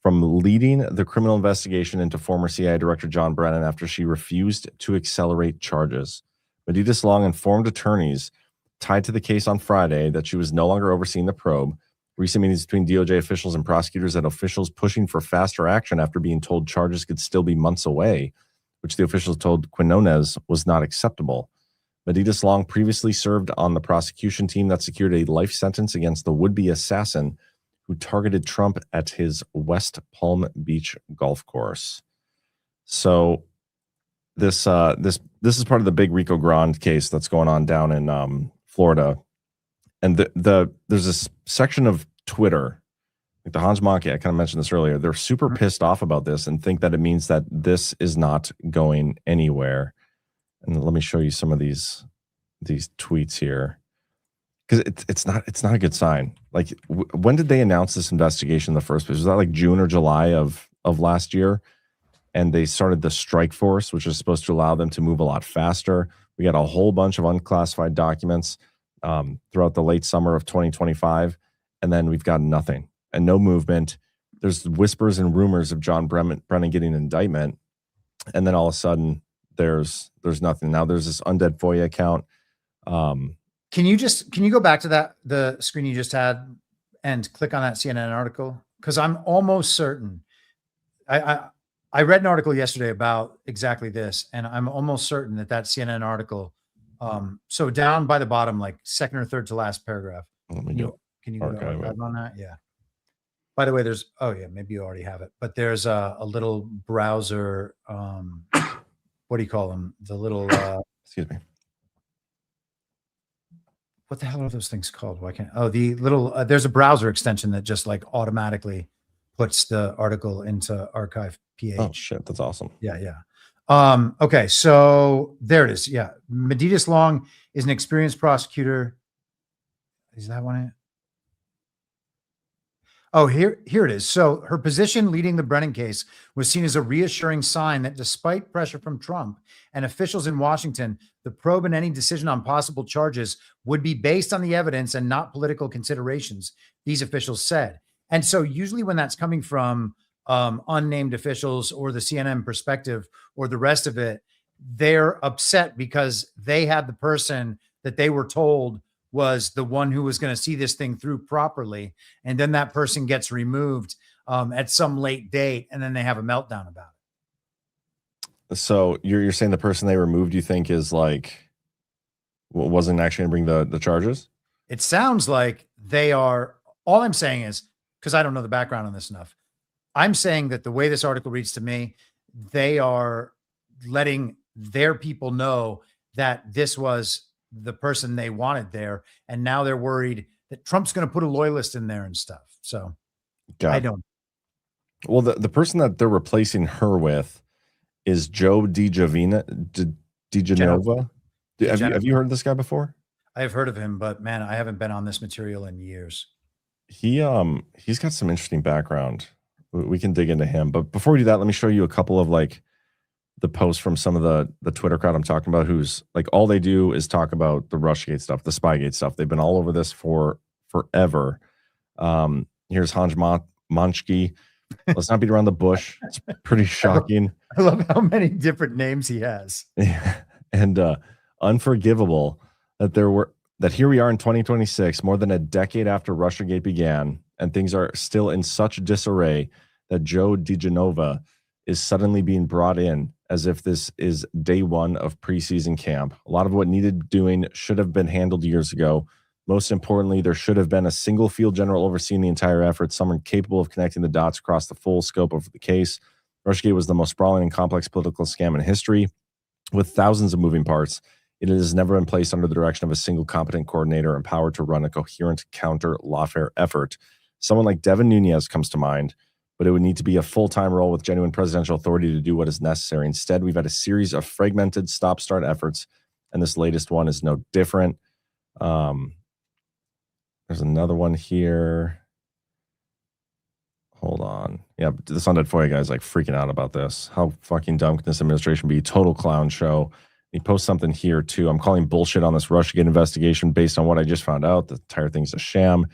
from leading the criminal investigation into former CIA Director John Brennan after she refused to accelerate charges. Medidas Long informed attorneys tied to the case on Friday that she was no longer overseeing the probe. Recent meetings between DOJ officials and prosecutors had officials pushing for faster action after being told charges could still be months away, which the officials told Quinones was not acceptable. Medidas Long previously served on the prosecution team that secured a life sentence against the would-be assassin who targeted Trump at his West Palm Beach golf course. So this is part of the big Rico Grande case that's going on down in Florida. And there's this section of Twitter, like the Hans Monkey, I kind of mentioned this earlier. They're super pissed off about this and think that it means that this is not going anywhere. And let me show you some of these tweets here, because it's not a good sign. Like, when did they announce this investigation in the first place? Was that like June or July of last year? And they started the strike force, which is supposed to allow them to move a lot faster. We got a whole bunch of unclassified documents throughout the late summer of 2025, and then we've got nothing and no movement. There's whispers and rumors of John Brennan getting an indictment, and then all of a sudden there's nothing. Now there's this undead FOIA account. Can you go back to the screen you just had and click on that CNN article? Because I'm almost certain I read an article yesterday about exactly this, and I'm almost certain that CNN article. So down by the bottom, like second or third to last paragraph. Can you go on that? Yeah. By the way, maybe you already have it, but there's a little browser. What do you call them? The little. Excuse me. What the hell are those things called? Why can't? Oh, the little. There's a browser extension that just like automatically puts the article into archive PH. Oh shit, that's awesome. Yeah. Okay, so there it is. Yeah, Meditas Long is an experienced prosecutor. Is that one? Oh, here it is. So her position leading the Brennan case was seen as a reassuring sign that despite pressure from Trump and officials in Washington, the probe and any decision on possible charges would be based on the evidence and not political considerations, these officials said. And so usually when that's coming from unnamed officials or the CNN perspective or the rest of it, they're upset because they had the person that they were told was the one who was going to see this thing through properly. And then that person gets removed at some late date, and then they have a meltdown about it. So you're saying the person they removed, you think is like, wasn't actually going to bring the charges? It sounds like they are. All I'm saying is, because I don't know the background on this enough, I'm saying that the way this article reads to me, they are letting their people know that this was the person they wanted there. And now they're worried that Trump's going to put a loyalist in there and stuff. So I don't. Well, the person that they're replacing her with is Joe DiGenova. Have you heard of this guy before? I've heard of him, but man, I haven't been on this material in years. He's got some interesting background. We can dig into him. But before we do that, let me show you a couple of like the posts from some of the Twitter crowd I'm talking about, who's like, all they do is talk about the Russiagate stuff, the Spygate stuff. They've been all over this for forever. Here's Hans Monchki. Let's not beat around the bush. It's pretty shocking. I love how many different names he has. And unforgivable that here we are in 2026, more than a decade after Russiagate began, and things are still in such disarray that Joe DiGenova is suddenly being brought in as if this is day one of preseason camp. A lot of what needed doing should have been handled years ago. Most importantly, there should have been a single field general overseeing the entire effort, someone capable of connecting the dots across the full scope of the case. Russiagate was the most sprawling and complex political scam in history, with thousands of moving parts. It has never been placed under the direction of a single competent coordinator empowered to run a coherent counter-lawfare effort. Someone like Devin Nunes comes to mind, but it would need to be a full-time role with genuine presidential authority to do what is necessary. Instead, we've had a series of fragmented stop-start efforts, and this latest one is no different. There's another one here. Hold on. Yeah, but this Undead Foya guy is like freaking out about this. How fucking dumb can this administration be? Total clown show. He posts something here too. I'm calling bullshit on this Russiagate investigation based on what I just found out. The entire thing's a sham,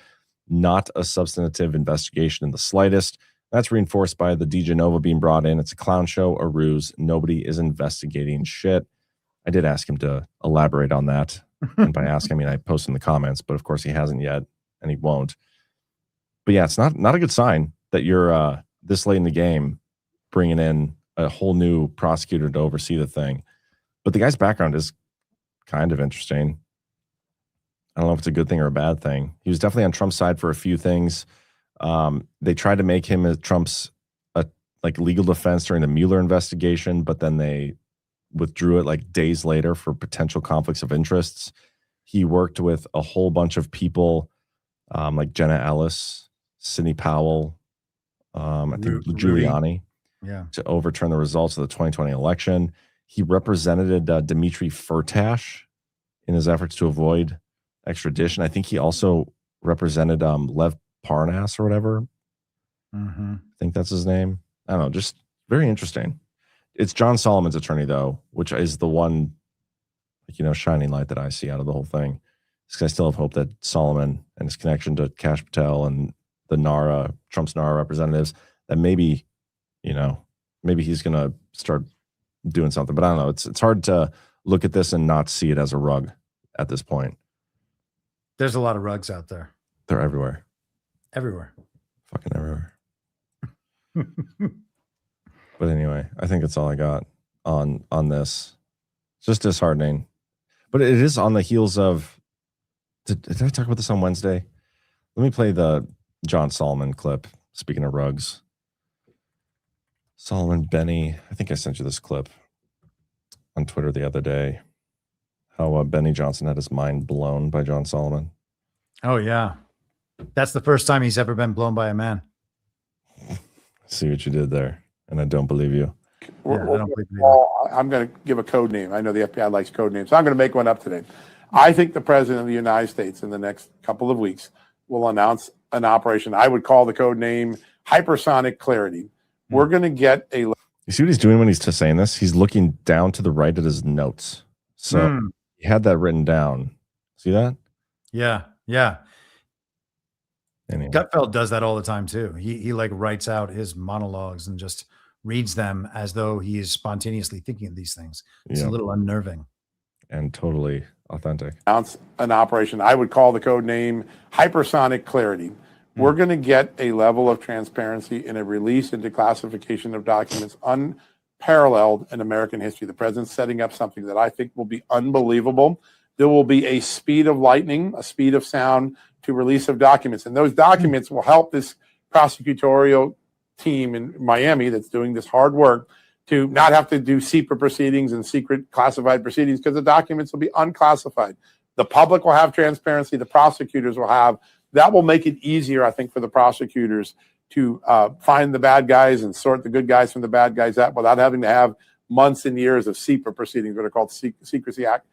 not a substantive investigation in the slightest. That's reinforced by the DiGenova being brought in. It's a clown show, a ruse. Nobody is investigating shit. I did ask him to elaborate on that. And by ask, I mean I posted in the comments, but of course he hasn't yet, and he won't. But yeah, it's not a good sign that you're this late in the game bringing in a whole new prosecutor to oversee the thing. But the guy's background is kind of interesting. I don't know if it's a good thing or a bad thing. He was definitely on Trump's side for a few things. They tried to make him as Trump's legal defense during the Mueller investigation, but then they withdrew it like days later for potential conflicts of interests. He worked with a whole bunch of people like Jenna Ellis, Sidney Powell, I think Giuliani, to overturn the results of the 2020 election. He represented Dmitry Firtash in his efforts to avoid extradition. I think he also represented Lev Parnas or whatever. Mm-hmm. I think that's his name. I don't know. Just very interesting. It's John Solomon's attorney, though, which is the one, shining light that I see out of the whole thing. Because I still have hope that Solomon and his connection to Kash Patel and the Trump's NARA representatives, that maybe he's going to start doing something. But I don't know. It's hard to look at this and not see it as a rug at this point. There's a lot of rugs out there. They're everywhere. Everywhere. Fucking everywhere. But anyway, I think that's all I got on this. It's just disheartening. But it is on the heels of... Did I talk about this on Wednesday? Let me play the John Solomon clip. Speaking of rugs. Solomon, Benny. I think I sent you this clip on Twitter the other day. How Benny Johnson had his mind blown by John Solomon. Oh, yeah. That's the first time he's ever been blown by a man. See what you did there, and I don't believe you. I'm going to give a code name. I know the FBI likes code names, so I'm going to make one up today. I think the president of the United States in the next couple of weeks will announce an operation. I would call the code name Hypersonic Clarity. We're going to get a... You see what he's doing when he's saying this? He's looking down to the right at his notes. So he had that written down. See that? Yeah. Yeah. Anyway. Gutfeld does that all the time too. He like writes out his monologues and just reads them as though he is spontaneously thinking of these things. It's a little unnerving. And totally authentic. Announce an operation. I would call the code name Hypersonic Clarity. We're going to get a level of transparency in a release and declassification of documents unparalleled in American history. The president's setting up something that I think will be unbelievable. There will be a speed of lightning, a speed of sound to release of documents. And those documents will help this prosecutorial team in Miami that's doing this hard work to not have to do secret proceedings and secret classified proceedings because the documents will be unclassified. The public will have transparency. The prosecutors will have. That will make it easier, I think, for the prosecutors to find the bad guys and sort the good guys from the bad guys out without having to have months and years of secret proceedings, what are called Secrecy Act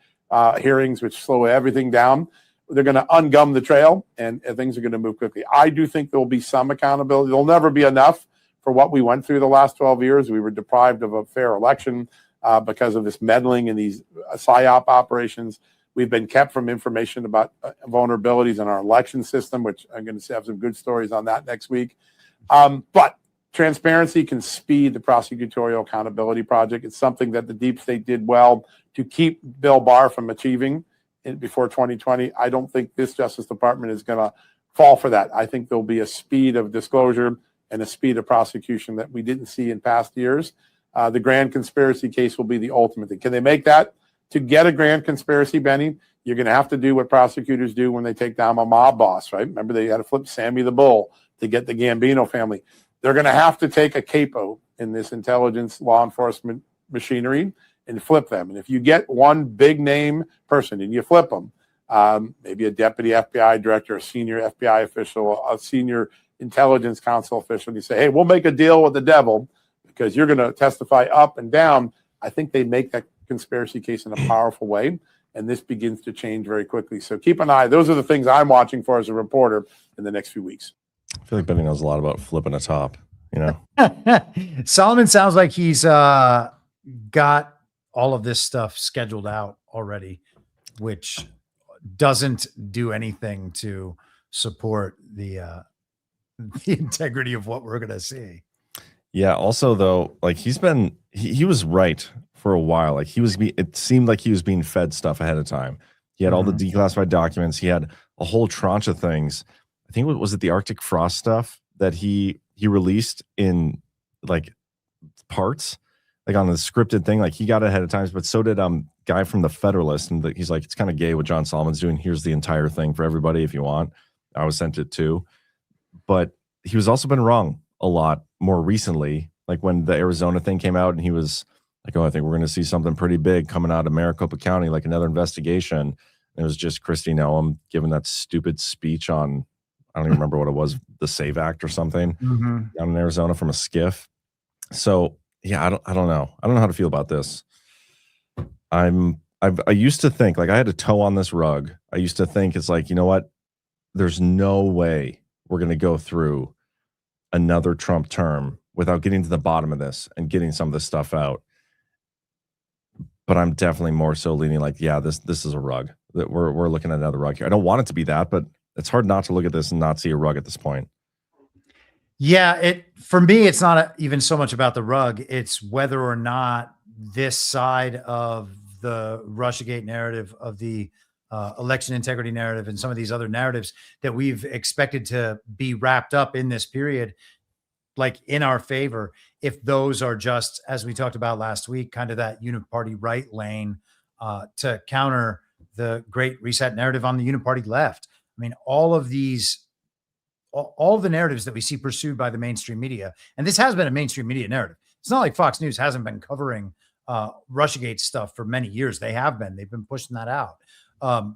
hearings, which slow everything down. They're going to ungum the trail, and things are going to move quickly. I do think there will be some accountability. There'll never be enough for what we went through the last 12 years. We were deprived of a fair election because of this meddling in these PSYOP operations. We've been kept from information about vulnerabilities in our election system, which I'm going to have some good stories on that next week. But transparency can speed the prosecutorial accountability project. It's something that the deep state did well to keep Bill Barr from achieving before 2020. I don't think this Justice Department is going to fall for that. I think there'll be a speed of disclosure and a speed of prosecution that we didn't see in past years. The grand conspiracy case will be the ultimate thing. Can they make that? To get a grand conspiracy, Benny, you're going to have to do what prosecutors do when they take down a mob boss, right? Remember, they had to flip Sammy the Bull to get the Gambino family. They're going to have to take a capo in this intelligence law enforcement machinery and flip them. And if you get one big name person and you flip them, maybe a deputy FBI director, a senior FBI official, a senior intelligence council official, and you say, hey, we'll make a deal with the devil because you're going to testify up and down. I think they make that conspiracy case in a powerful way, and this begins to change very quickly. So keep an eye. Those are the things I'm watching for as a reporter in the next few weeks. I feel like Benny knows a lot about flipping a top, you know. Solomon sounds like he's got all of this stuff scheduled out already, which doesn't do anything to support the integrity of what we're going to see. Yeah. Also, though, like he was right for a while. Like it seemed like he was being fed stuff ahead of time. He had all the declassified documents. He had a whole tranche of things. I think was it the Arctic frost stuff that he released in like parts, like on the scripted thing. Like he got it ahead of times, but so did guy from the Federalist, and he's like, it's kind of gay what John Solomon's doing. Here's the entire thing for everybody if you want. I was sent it too, but he was also been wrong a lot more recently. Like when the Arizona thing came out, and he was like, oh, I think we're going to see something pretty big coming out of Maricopa County, like another investigation. And it was just Kristi Noem giving that stupid speech on, I don't even remember what it was, the SAVE Act or something down in Arizona from a skiff. So yeah, I don't know. I don't know how to feel about this. I used to think, like, I had a toe on this rug. I used to think it's like, you know what? There's no way we're going to go through another Trump term without getting to the bottom of this and getting some of this stuff out. But I'm definitely more so leaning like, yeah, this is a rug. That we're looking at another rug here. I don't want it to be that, but it's hard not to look at this and not see a rug at this point. Yeah, for me, it's not even so much about the rug. It's whether or not this side of the Russiagate narrative, of the election integrity narrative, and some of these other narratives that we've expected to be wrapped up in this period, like in our favor, if those are just, as we talked about last week, kind of that uniparty right lane to counter the Great Reset narrative on the uniparty left. I mean, all of the narratives that we see pursued by the mainstream media, and this has been a mainstream media narrative. It's not like Fox News hasn't been covering Russiagate stuff for many years. They've been pushing that out.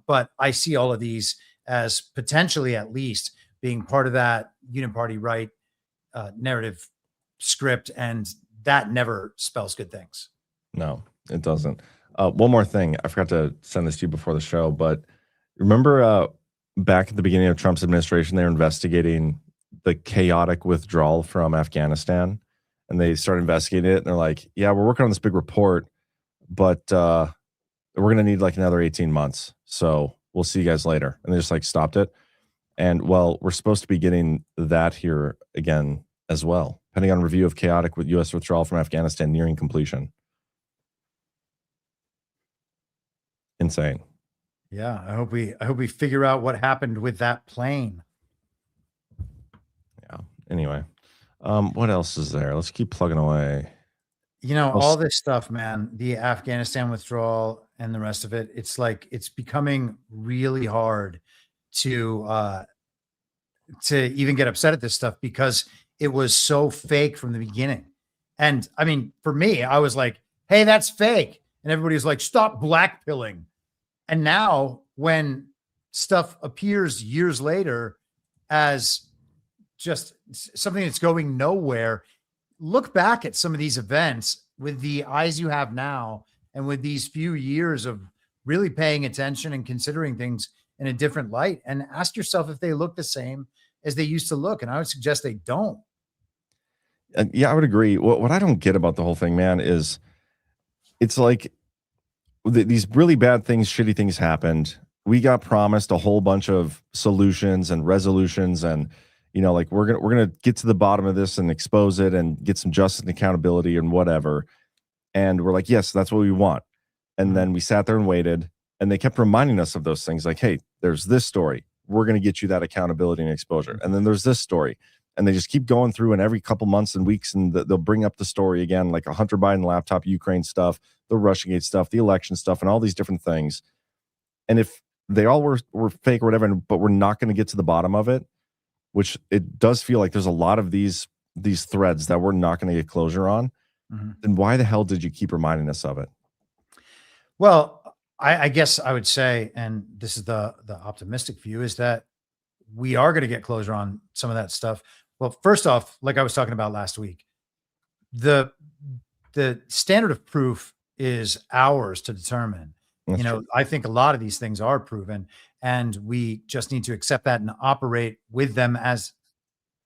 But I see all of these as potentially, at least, being part of that uniparty right narrative script, and that never spells good things. No, it doesn't. One more thing. I forgot to send this to you before the show, but remember back at the beginning of Trump's administration, they were investigating the chaotic withdrawal from Afghanistan, and they started investigating it, and they're like, yeah, we're working on this big report, but we're going to need like another 18 months. So we'll see you guys later. And they just like stopped it. And well, we're supposed to be getting that here again as well. Pentagon review of chaotic with U.S. withdrawal from Afghanistan nearing completion. Insane. Yeah, I hope we figure out what happened with that plane. Yeah. Anyway, what else is there? Let's keep plugging away. You know, all this stuff, man, the Afghanistan withdrawal and the rest of it, it's like it's becoming really hard to even get upset at this stuff because it was so fake from the beginning. And I mean, for me, I was like, hey, that's fake. And everybody was like, stop blackpilling. And now when stuff appears years later as just something that's going nowhere, look back at some of these events with the eyes you have now and with these few years of really paying attention and considering things in a different light, and ask yourself if they look the same as they used to look. And I would suggest they don't. Yeah, I would agree. What I don't get about the whole thing, man, is it's like these really bad things, shitty things happened. We got promised a whole bunch of solutions and resolutions, and you know, like we're gonna get to the bottom of this and expose it and get some justice and accountability and whatever. And we're like, yes, that's what we want. And then we sat there and waited, and they kept reminding us of those things, like, hey, there's this story. We're gonna get you that accountability and exposure. And then there's this story. And they just keep going through, and every couple months and weeks, and they'll bring up the story again, like a Hunter Biden laptop, Ukraine stuff, the Russiagate stuff, the election stuff, and all these different things. And if they all were fake or whatever, but we're not going to get to the bottom of it, which it does feel like there's a lot of these threads that we're not going to get closure on, then why the hell did you keep reminding us of it? Well, I guess I would say, and this is the optimistic view, is that we are going to get closure on some of that stuff. Well, first off, like I was talking about last week, the standard of proof is ours to determine. That's true. I think a lot of these things are proven, and we just need to accept that and operate with them as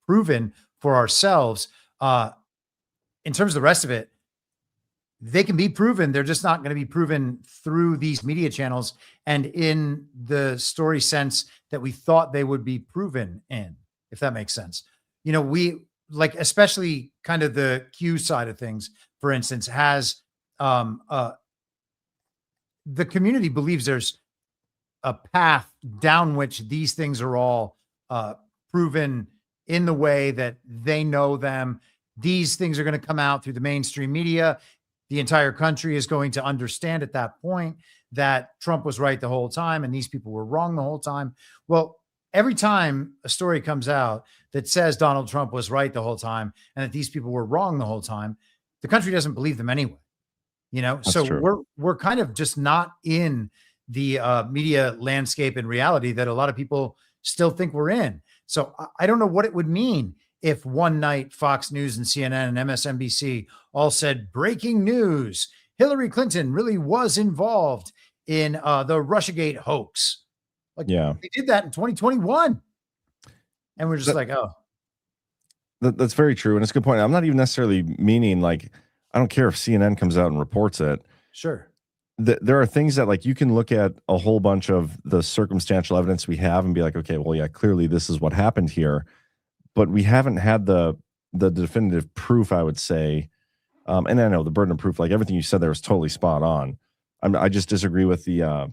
proven for ourselves. In terms of the rest of it, they can be proven. They're just not going to be proven through these media channels and in the story sense that we thought they would be proven in, if that makes sense. We like, especially kind of the Q side of things, for instance, has the community believes there's a path down which these things are all proven in the way that they know them. These things are going to come out through the mainstream media. The entire country is going to understand at that point that Trump was right the whole time and these people were wrong the whole time. Well, every time a story comes out that says Donald Trump was right the whole time and that these people were wrong the whole time, the country doesn't believe them anyway. That's So true. we're kind of just not in the media landscape in reality that a lot of people still think we're in. So I don't know what it would mean if one night Fox News and CNN and MSNBC all said, breaking news, Hillary Clinton really was involved in the Russiagate hoax. Like, Yeah. they did that in 2021. And we're just like, oh. That's very true. And it's a good point. I'm not even necessarily meaning like, I don't care if CNN comes out and reports it. Sure. There are things that like you can look at a whole bunch of the circumstantial evidence we have and be like, okay, well, yeah, clearly this is what happened here. But we haven't had the definitive proof, I would say. And I know the burden of proof, like everything you said there is totally spot on. I just disagree with the, I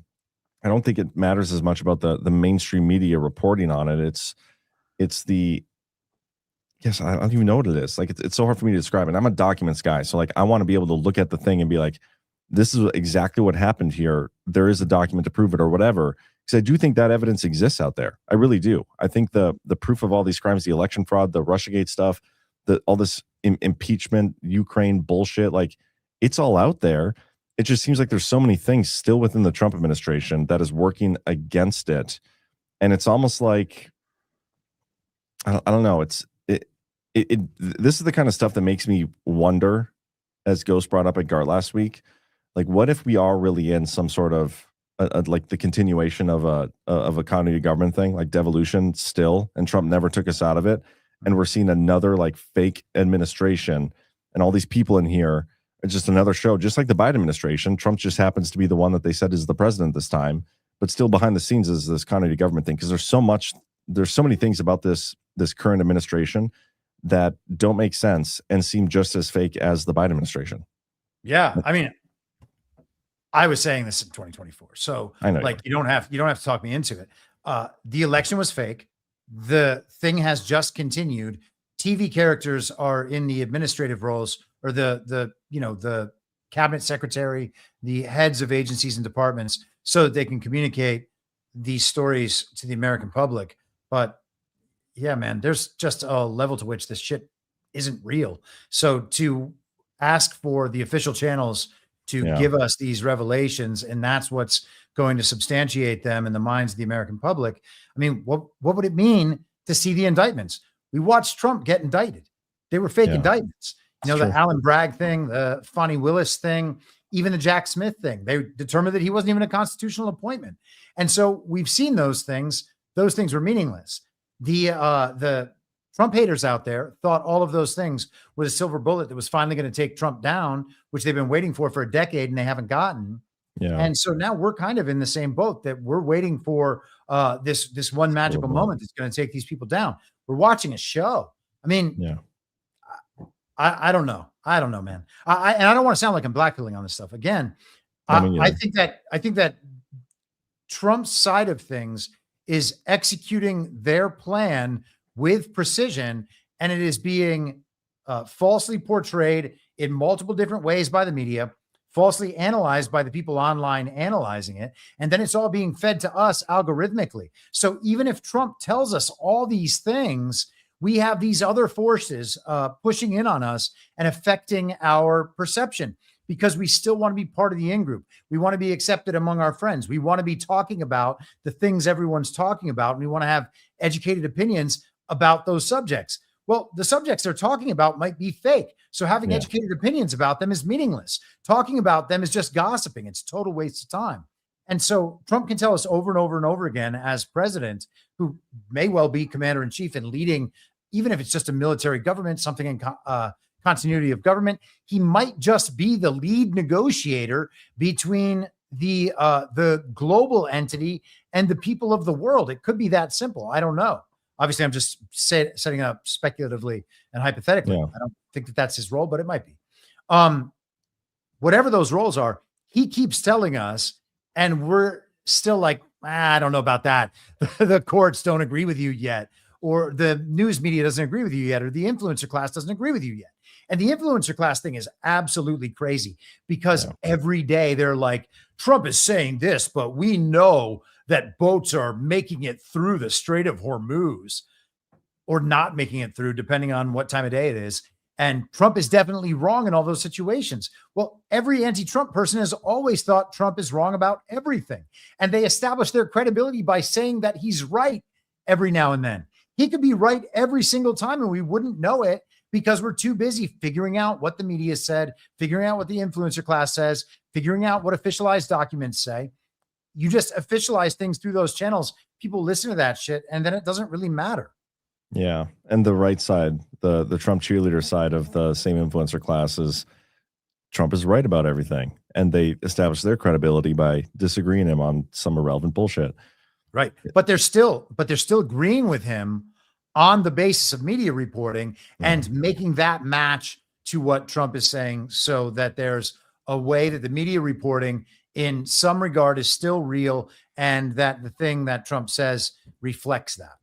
don't think it matters as much about the mainstream media reporting on it. It's the, yes, I don't even know what it is. Like, it's so hard for me to describe it. I'm a documents guy. So like, I want to be able to look at the thing and be like, this is exactly what happened here. There is a document to prove it or whatever. Because I do think that evidence exists out there. I really do. I think the proof of all these crimes, the election fraud, the Russiagate stuff, all this impeachment, Ukraine bullshit, like it's all out there. It just seems like there's so many things still within the Trump administration that is working against it. And it's almost like, I don't know. this is the kind of stuff that makes me wonder, as Ghost brought up at GART last week, like what if we are really in some sort of like the continuation of a continuity of government thing, like devolution still, and Trump never took us out of it, and we're seeing another like fake administration, and all these people in here are just another show, just like the Biden administration. Trump just happens to be the one that they said is the president this time, but still behind the scenes is this continuity of government thing, because there's so many things about this current administration that don't make sense and seem just as fake as the Biden administration. Yeah, I mean, I was saying this in 2024, so I know like you don't have to talk me into it. The election was fake. The thing has just continued. TV characters are in the administrative roles, or the cabinet secretary, the heads of agencies and departments, so that they can communicate these stories to the American public. But yeah, man, there's just a level to which this shit isn't real. So to ask for the official channels to give us these revelations, and that's what's going to substantiate them in the minds of the American public. I mean, what would it mean to see the indictments? We watched Trump get indicted. They were fake indictments. You know, the Alan Bragg thing, the Fonnie Willis thing, even the Jack Smith thing. They determined that he wasn't even a constitutional appointment. And so we've seen those things. Those things were meaningless. The Trump haters out there thought all of those things were the silver bullet that was finally going to take Trump down, which they've been waiting for a decade and they haven't gotten. Yeah. And so now we're kind of in the same boat, that we're waiting for this one magical moment that's going to take these people down. We're watching a show. I mean, I don't know. I don't know, man. And I don't want to sound like I'm blackpilling on this stuff. Again, I think that Trump's side of things is executing their plan with precision, and it is being falsely portrayed in multiple different ways by the media, falsely analyzed by the people online analyzing it, and then it's all being fed to us algorithmically. So even if Trump tells us all these things, we have these other forces pushing in on us and affecting our perception, because we still want to be part of the in-group. We want to be accepted among our friends. We want to be talking about the things everyone's talking about, and we want to have educated opinions about those subjects. Well, the subjects they're talking about might be fake. So having educated opinions about them is meaningless. Talking about them is just gossiping. It's a total waste of time. And so Trump can tell us over and over and over again, as president, who may well be commander in chief and leading, even if it's just a military government, something in continuity of government, he might just be the lead negotiator between the global entity and the people of the world. It could be that simple. I don't know. Obviously, I'm just setting up speculatively and hypothetically. I don't think that that's his role, but it might be. Whatever those roles are, he keeps telling us, and we're still like, I don't know about that. The courts don't agree with you yet, or the news media doesn't agree with you yet, or the influencer class doesn't agree with you yet. And the influencer class thing is absolutely crazy, because every day they're like, Trump is saying this, but we know that boats are making it through the Strait of Hormuz, or not making it through, depending on what time of day it is. And Trump is definitely wrong in all those situations. Well, every anti-Trump person has always thought Trump is wrong about everything. And they establish their credibility by saying that he's right every now and then. He could be right every single time, and we wouldn't know it, because we're too busy figuring out what the media said, figuring out what the influencer class says, figuring out what officialized documents say. You just officialize things through those channels. People listen to that shit, and then it doesn't really matter. Yeah. And the right side, the Trump cheerleader side of the same influencer class, is Trump is right about everything. And they establish their credibility by disagreeing him on some irrelevant bullshit. Right. But they're still agreeing with him on the basis of media reporting and making that match to what Trump is saying, so that there's a way that the media reporting in some regard is still real, and that the thing that Trump says reflects that.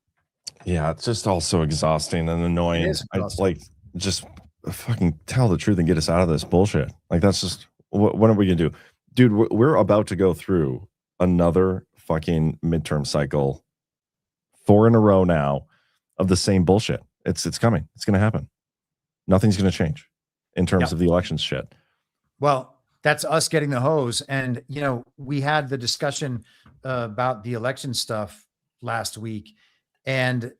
Yeah, it's just all so exhausting and annoying. It's like, just fucking tell the truth and get us out of this bullshit. Like, that's just, what are we gonna do? Dude, we're about to go through another fucking midterm cycle, 4 in a row now, of the same bullshit. It's coming. It's gonna happen. Nothing's gonna change in terms of the elections shit. Well, that's us getting the hose. And, you know, we had the discussion about the election stuff last week, and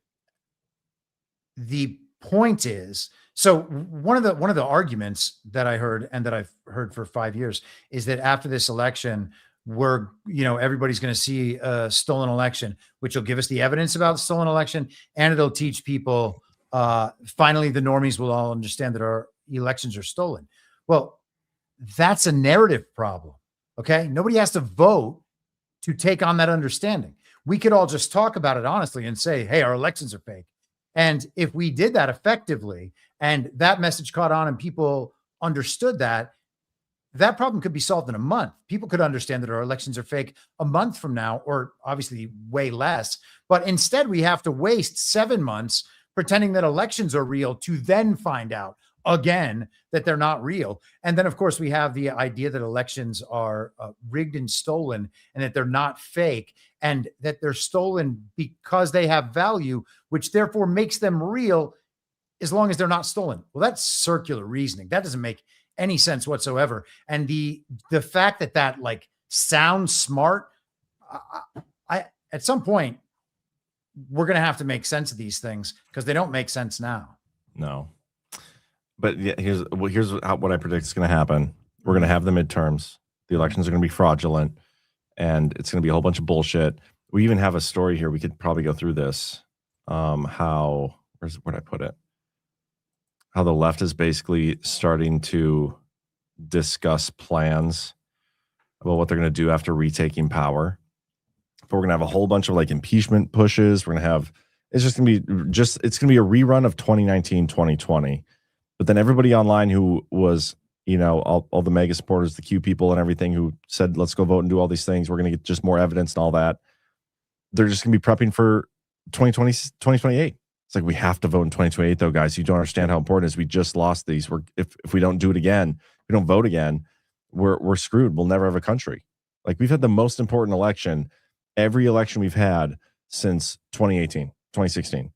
the point is, so one of the arguments that I heard and that I've heard for 5 years is that after this election, everybody's going to see a stolen election, which will give us the evidence about the stolen election, and it'll teach people. Finally, the normies will all understand that our elections are stolen. Well, that's a narrative problem. Okay, nobody has to vote to take on that understanding. We could all just talk about it honestly and say, "Hey, our elections are fake." And if we did that effectively, and that message caught on, and people understood that, that problem could be solved in a month. People could understand that our elections are fake a month from now, or obviously way less. But instead, we have to waste 7 months pretending that elections are real to then find out again that they're not real. And then, of course, we have the idea that elections are rigged and stolen, and that they're not fake, and that they're stolen because they have value, which therefore makes them real as long as they're not stolen. Well, that's circular reasoning. That doesn't make any sense whatsoever. And the fact that like sounds smart, I at some point we're going to have to make sense of these things, because they don't make sense now. No. But yeah, here's what I predict is going to happen. We're going to have the midterms. The elections are going to be fraudulent, and it's going to be a whole bunch of bullshit. We even have a story here. We could probably go through this. Where'd I put it? How the left is basically starting to discuss plans about what they're going to do after retaking power. But we're going to have a whole bunch of like impeachment pushes. We're going to have, it's going to be a rerun of 2019, 2020. But then everybody online who was, all the mega supporters, the Q people and everything, who said, let's go vote and do all these things, we're going to get just more evidence and all that, they're just going to be prepping for 2028. It's like, we have to vote in 2028 though, guys. You don't understand how important it is. We just lost these. If we don't do it again, we don't vote again, we're screwed. We'll never have a country. Like, we've had the most important election, every election we've had since 2018, 2016.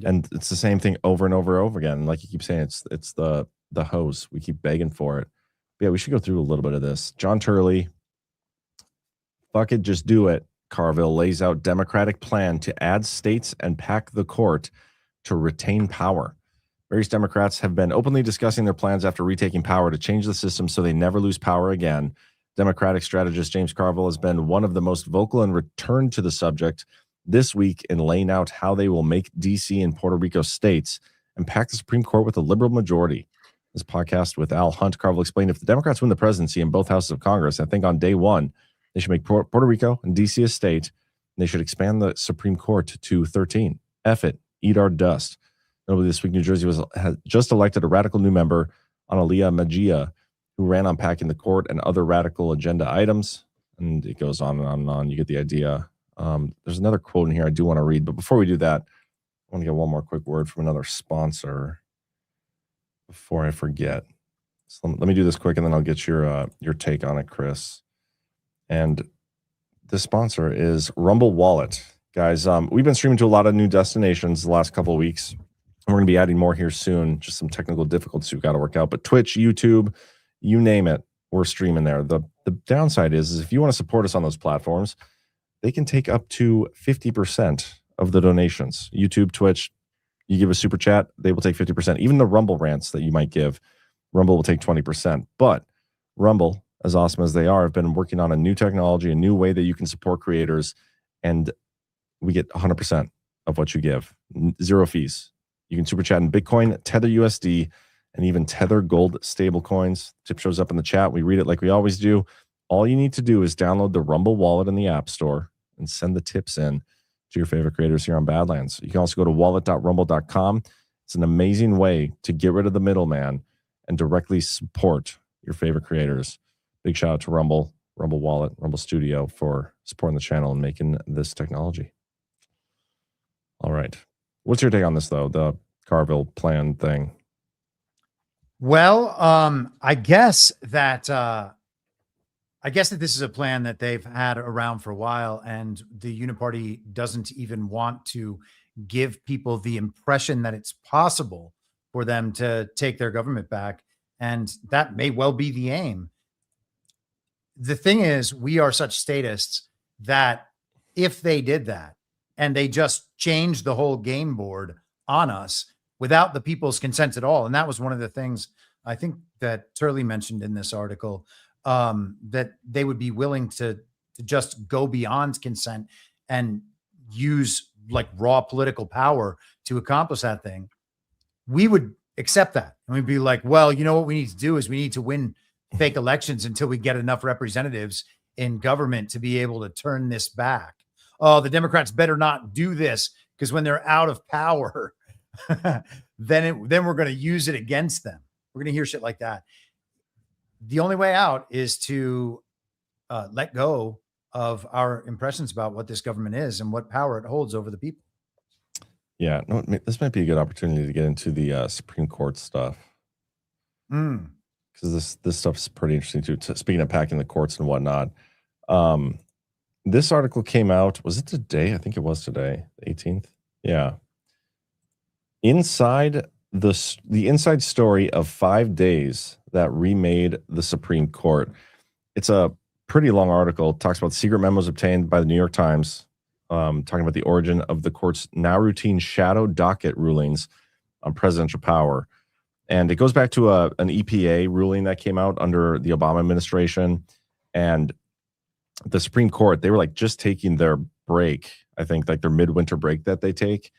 And it's the same thing over and over and over again. Like you keep saying, it's the hose. We keep begging for it. But yeah, we should go through a little bit of this. John Turley, fuck it, just do it. Carville lays out Democratic plan to add states and pack the court to retain power. Various Democrats have been openly discussing their plans after retaking power to change the system so they never lose power again. Democratic strategist James Carville has been one of the most vocal and returned to the subject this week in laying out how they will make D.C. and Puerto Rico states and pack the Supreme Court with a liberal majority. This podcast with Al Hunt, Carville explained, if the Democrats win the presidency in both houses of Congress, I think on day one, they should make Puerto Rico and D.C. a state, and they should expand the Supreme Court to 13. F it. Eat our dust. Notably, this week, New Jersey has just elected a radical new member, Analia Mejia, who ran on packing the court and other radical agenda items. And it goes on and on and on. You get the idea. There's another quote in here I do want to read. But before we do that, I want to get one more quick word from another sponsor before I forget. So let me do this quick, and then I'll get your take on it, Chris. And this sponsor is Rumble Wallet. Guys, we've been streaming to a lot of new destinations the last couple of weeks. And we're going to be adding more here soon. Just some technical difficulties we've got to work out. But Twitch, YouTube, you name it, we're streaming there. The downside is if you want to support us on those platforms, they can take up to 50% of the donations. YouTube, Twitch, you give a super chat, they will take 50%. Even the Rumble rants that you might give, Rumble will take 20%. But Rumble, as awesome as they are, have been working on a new technology, a new way that you can support creators, and we get 100% of what you give. Zero fees. You can super chat in Bitcoin, Tether USD, and even Tether Gold stable coins. Tip shows up in the chat. We read it like we always do. All you need to do is download the Rumble wallet in the App Store and send the tips in to your favorite creators here on Badlands. You can also go to wallet.rumble.com. It's an amazing way to get rid of the middleman and directly support your favorite creators. Big shout out to Rumble, Rumble Wallet, Rumble Studio for supporting the channel and making this technology. All right. What's your take on this, though, the Carville plan thing? Well, I guess that this is a plan that they've had around for a while, and the Uniparty doesn't even want to give people the impression that it's possible for them to take their government back, and that may well be the aim. The thing is, we are such statists that if they did that and they just changed the whole game board on us, without the people's consent at all. And that was one of the things I think that Turley mentioned in this article, that they would be willing to just go beyond consent and use like raw political power to accomplish that thing. We would accept that. And we'd be like, well, you know what we need to do is we need to win fake elections until we get enough representatives in government to be able to turn this back. Oh, the Democrats better not do this, because when they're out of power, then we're going to use it against them. We're going to hear shit like that. The only way out is to let go of our impressions about what this government is and what power it holds over the people. Yeah, no, this might be a good opportunity to get into the Supreme Court stuff. Because this stuff's pretty interesting too. Speaking of packing the courts and whatnot, this article came out, was it today? I think it was today, the 18th. Yeah. Inside the inside story of 5 days that remade the Supreme Court. It's a pretty long article. It talks about secret memos obtained by the New York Times, talking about the origin of the court's now routine shadow docket rulings on presidential power. And it goes back to an EPA ruling that came out under the Obama administration. And the Supreme Court, they were like just taking their break, I think, like their midwinter break that they take.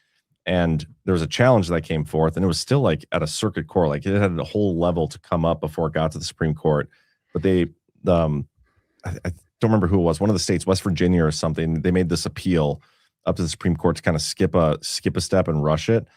And there was a challenge that came forth, and it was still like at a circuit court. Like it had a whole level to come up before it got to the Supreme Court. But they, I don't remember who it was, one of the states, West Virginia or something, they made this appeal up to the Supreme Court to kind of skip a step and rush it.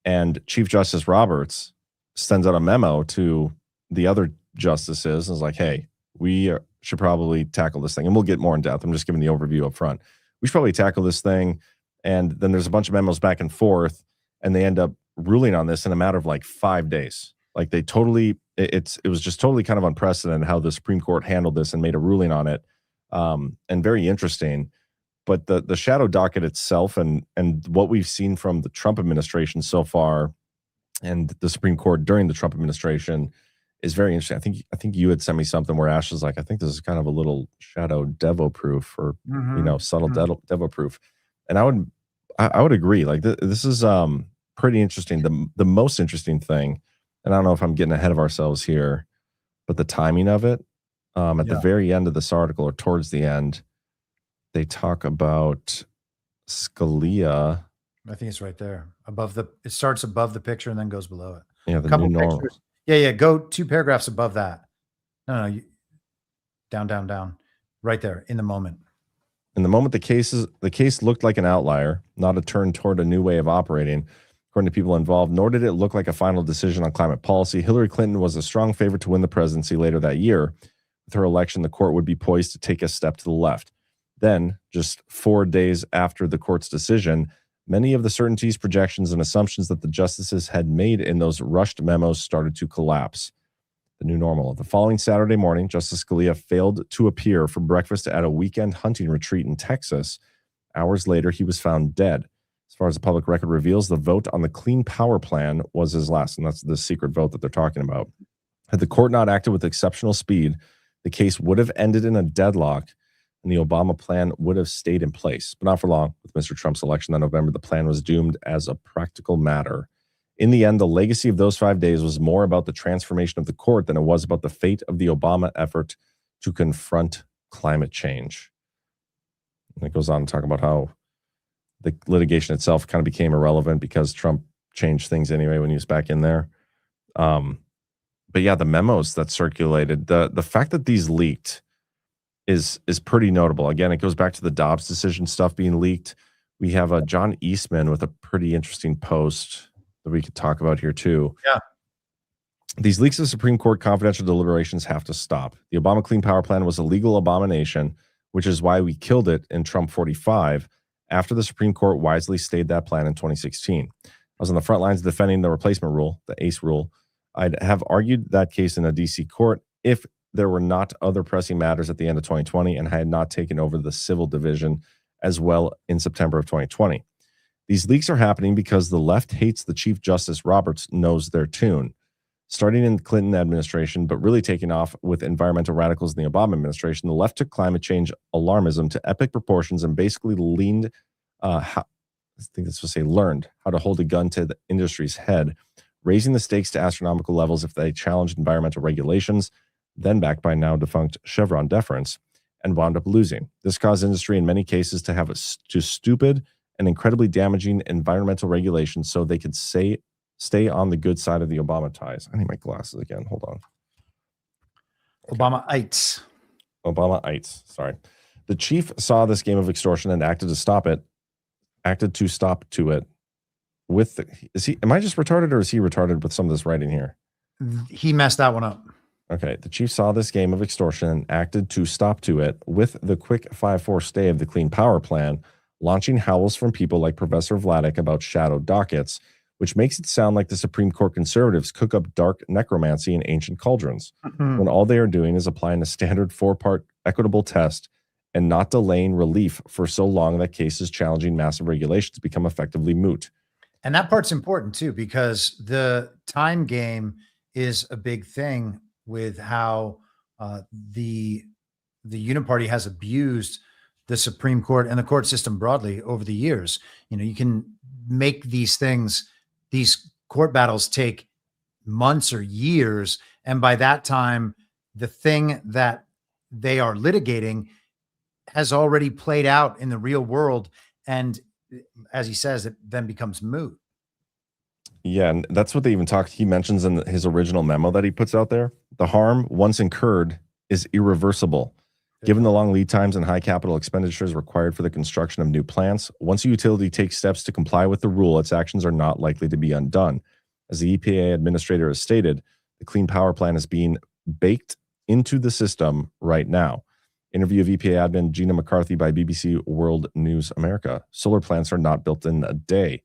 And Chief Justice Roberts sends out a memo to the other justices and is like, hey, we should probably tackle this thing. And we'll get more in depth. I'm just giving the overview up front. We should probably tackle this thing. And then there's a bunch of memos back and forth, and they end up ruling on this in a matter of like 5 days. Like they totally, it was just totally kind of unprecedented how the Supreme Court handled this and made a ruling on it. And very interesting. But the shadow docket itself and what we've seen from the Trump administration so far and the Supreme Court during the Trump administration is very interesting. I think you had sent me something where Ash was like, I think this is kind of a little shadow devo proof, or subtle devo proof. And I would agree. Like this is pretty interesting. The most interesting thing, and I don't know if I'm getting ahead of ourselves here, but the timing of it, at the very end of this article, or towards the end, they talk about Scalia. I think it's right there above it starts above the picture and then goes below it. Yeah, the new normal. Pictures. Yeah. Go 2 paragraphs above that. No, down, right there in the moment. In the moment, the case looked like an outlier, not a turn toward a new way of operating, according to people involved, nor did it look like a final decision on climate policy. Hillary Clinton was a strong favorite to win the presidency later that year. With her election, the court would be poised to take a step to the left. Then, just 4 days after the court's decision, many of the certainties, projections, and assumptions that the justices had made in those rushed memos started to collapse. The new normal. The following Saturday morning, Justice Scalia failed to appear for breakfast at a weekend hunting retreat in Texas. Hours later, he was found dead. As far as the public record reveals, the vote on the Clean Power Plan was his last, and that's the secret vote that they're talking about. Had the court not acted with exceptional speed, the case would have ended in a deadlock, and the Obama plan would have stayed in place. But not for long. With Mr. Trump's election that November, the plan was doomed as a practical matter. In the end, the legacy of those 5 days was more about the transformation of the court than it was about the fate of the Obama effort to confront climate change. And it goes on to talk about how the litigation itself kind of became irrelevant because Trump changed things anyway when he was back in there. But yeah, the memos that circulated, the fact that these leaked is pretty notable. Again, it goes back to the Dobbs decision stuff being leaked. We have John Eastman with a pretty interesting post that we could talk about here too. Yeah. These leaks of Supreme Court confidential deliberations have to stop. The Obama Clean Power Plan was a legal abomination, which is why we killed it in Trump 45 after the Supreme Court wisely stayed that plan in 2016. I was on the front lines defending the replacement rule, the ACE rule. I'd have argued that case in a DC court if there were not other pressing matters at the end of 2020 and I had not taken over the civil division as well in September of 2020. These leaks are happening because the left hates the Chief Justice Roberts knows their tune. Starting in the Clinton administration, but really taking off with environmental radicals in the Obama administration, the left took climate change alarmism to epic proportions and basically leaned I think that's supposed to say learned how to hold a gun to the industry's head, raising the stakes to astronomical levels if they challenged environmental regulations, then backed by now defunct Chevron deference, and wound up losing. This caused industry in many cases to have to stupid and incredibly damaging environmental regulations so they could stay on the good side of the Obama ties. I need my glasses again. Hold on. Obama-ites. Obama-ites. Sorry. The chief saw this game of extortion and acted to stop it with am I just retarded or is he retarded with some of this writing here? He messed that one up. Okay. The chief saw this game of extortion and acted to stop to it with the quick 5-4 stay of the Clean Power Plan, launching howls from people like Professor Vladeck about shadow dockets, which makes it sound like the Supreme Court conservatives cook up dark necromancy in ancient cauldrons, when all they are doing is applying a standard 4-part equitable test and not delaying relief for so long that cases challenging massive regulations become effectively moot. And that part's important too, because the time game is a big thing with how the Uniparty has abused the Supreme Court and the court system broadly over the years. You know, you can make these court battles take months or years, and by that time, the thing that they are litigating has already played out in the real world, and as he says, it then becomes moot. Yeah, and that's what they even talked. He mentions in his original memo that he puts out there, the harm once incurred is irreversible. Given the long lead times and high capital expenditures required for the construction of new plants, once a utility takes steps to comply with the rule, its actions are not likely to be undone. As the EPA administrator has stated, the Clean Power Plan is being baked into the system right now. Interview of EPA admin Gina McCarthy by BBC World News America. Solar plants are not built in a day.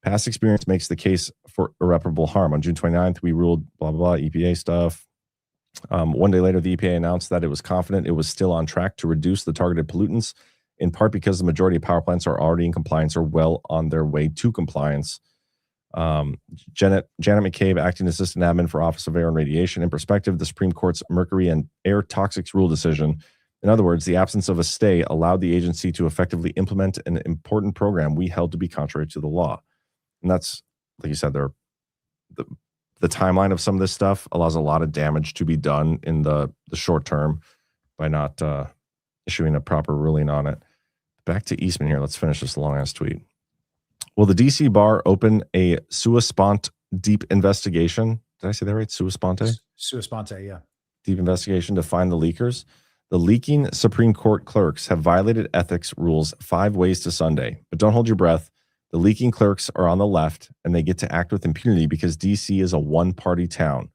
Past experience makes the case for irreparable harm. On June 29th, we ruled blah, blah, blah, EPA stuff. One day later, the EPA announced that it was confident it was still on track to reduce the targeted pollutants, in part because the majority of power plants are already in compliance or well on their way to compliance. Janet McCabe, acting assistant admin for Office of Air and Radiation. In perspective, the Supreme Court's mercury and air toxics rule decision, in other words, the absence of a stay, allowed the agency to effectively implement an important program we held to be contrary to the law. And that's, like you said, the timeline of some of this stuff allows a lot of damage to be done in the short term by not issuing a proper ruling on it. Back to Eastman here. Let's finish this long-ass tweet. Will the DC bar open a sua sponte deep investigation? Did I say that right? Sua sponte? Sua sponte, yeah. Deep investigation to find the leakers. The leaking Supreme Court clerks have violated ethics rules 5 ways to Sunday. But don't hold your breath. The leaking clerks are on the left, and they get to act with impunity because DC is a one-party town.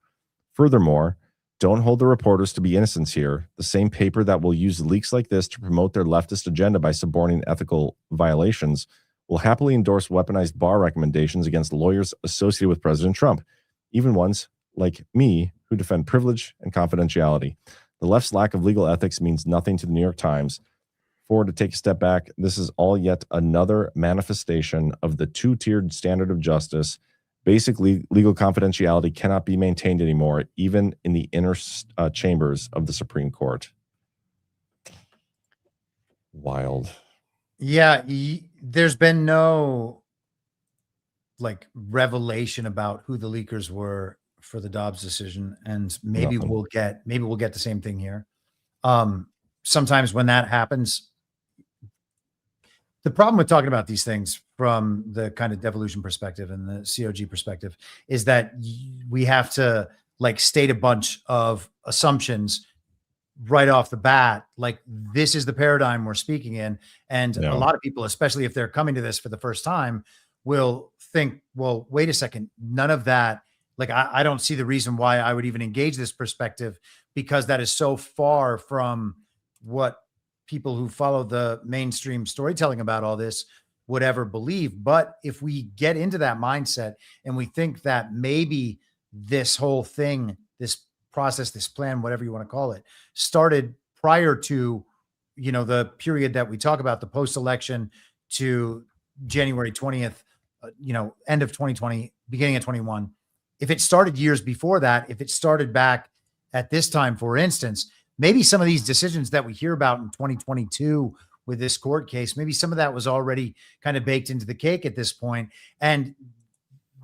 Furthermore, don't hold the reporters to be innocents here. The same paper that will use leaks like this to promote their leftist agenda by suborning ethical violations will happily endorse weaponized bar recommendations against lawyers associated with President Trump, even ones like me who defend privilege and confidentiality. The left's lack of legal ethics means nothing to the New York Times. To take a step back, this is all yet another manifestation of the two-tiered standard of justice. Basically, legal confidentiality cannot be maintained anymore, even in the inner chambers of the Supreme Court. Wild. Yeah, there's been no revelation about who the leakers were for the Dobbs decision, and maybe we'll get the same thing here. Sometimes when that happens, the problem with talking about these things from the kind of devolution perspective and the COG perspective is that we have to state a bunch of assumptions right off the bat. Like, this is the paradigm we're speaking in. And a lot of people, especially if they're coming to this for the first time, will think, well, wait a second, none of that. I don't see the reason why I would even engage this perspective, because that is so far from what people who follow the mainstream storytelling about all this would ever believe. But if we get into that mindset and we think that maybe this whole thing, this process, this plan, whatever you want to call it, started prior to, the period that we talk about, the post-election to January 20th, end of 2020, beginning of 21. If it started years before that, if it started back at this time, for instance, maybe some of these decisions that we hear about in 2022 with this court case. Maybe some of that was already kind of baked into the cake at this point. And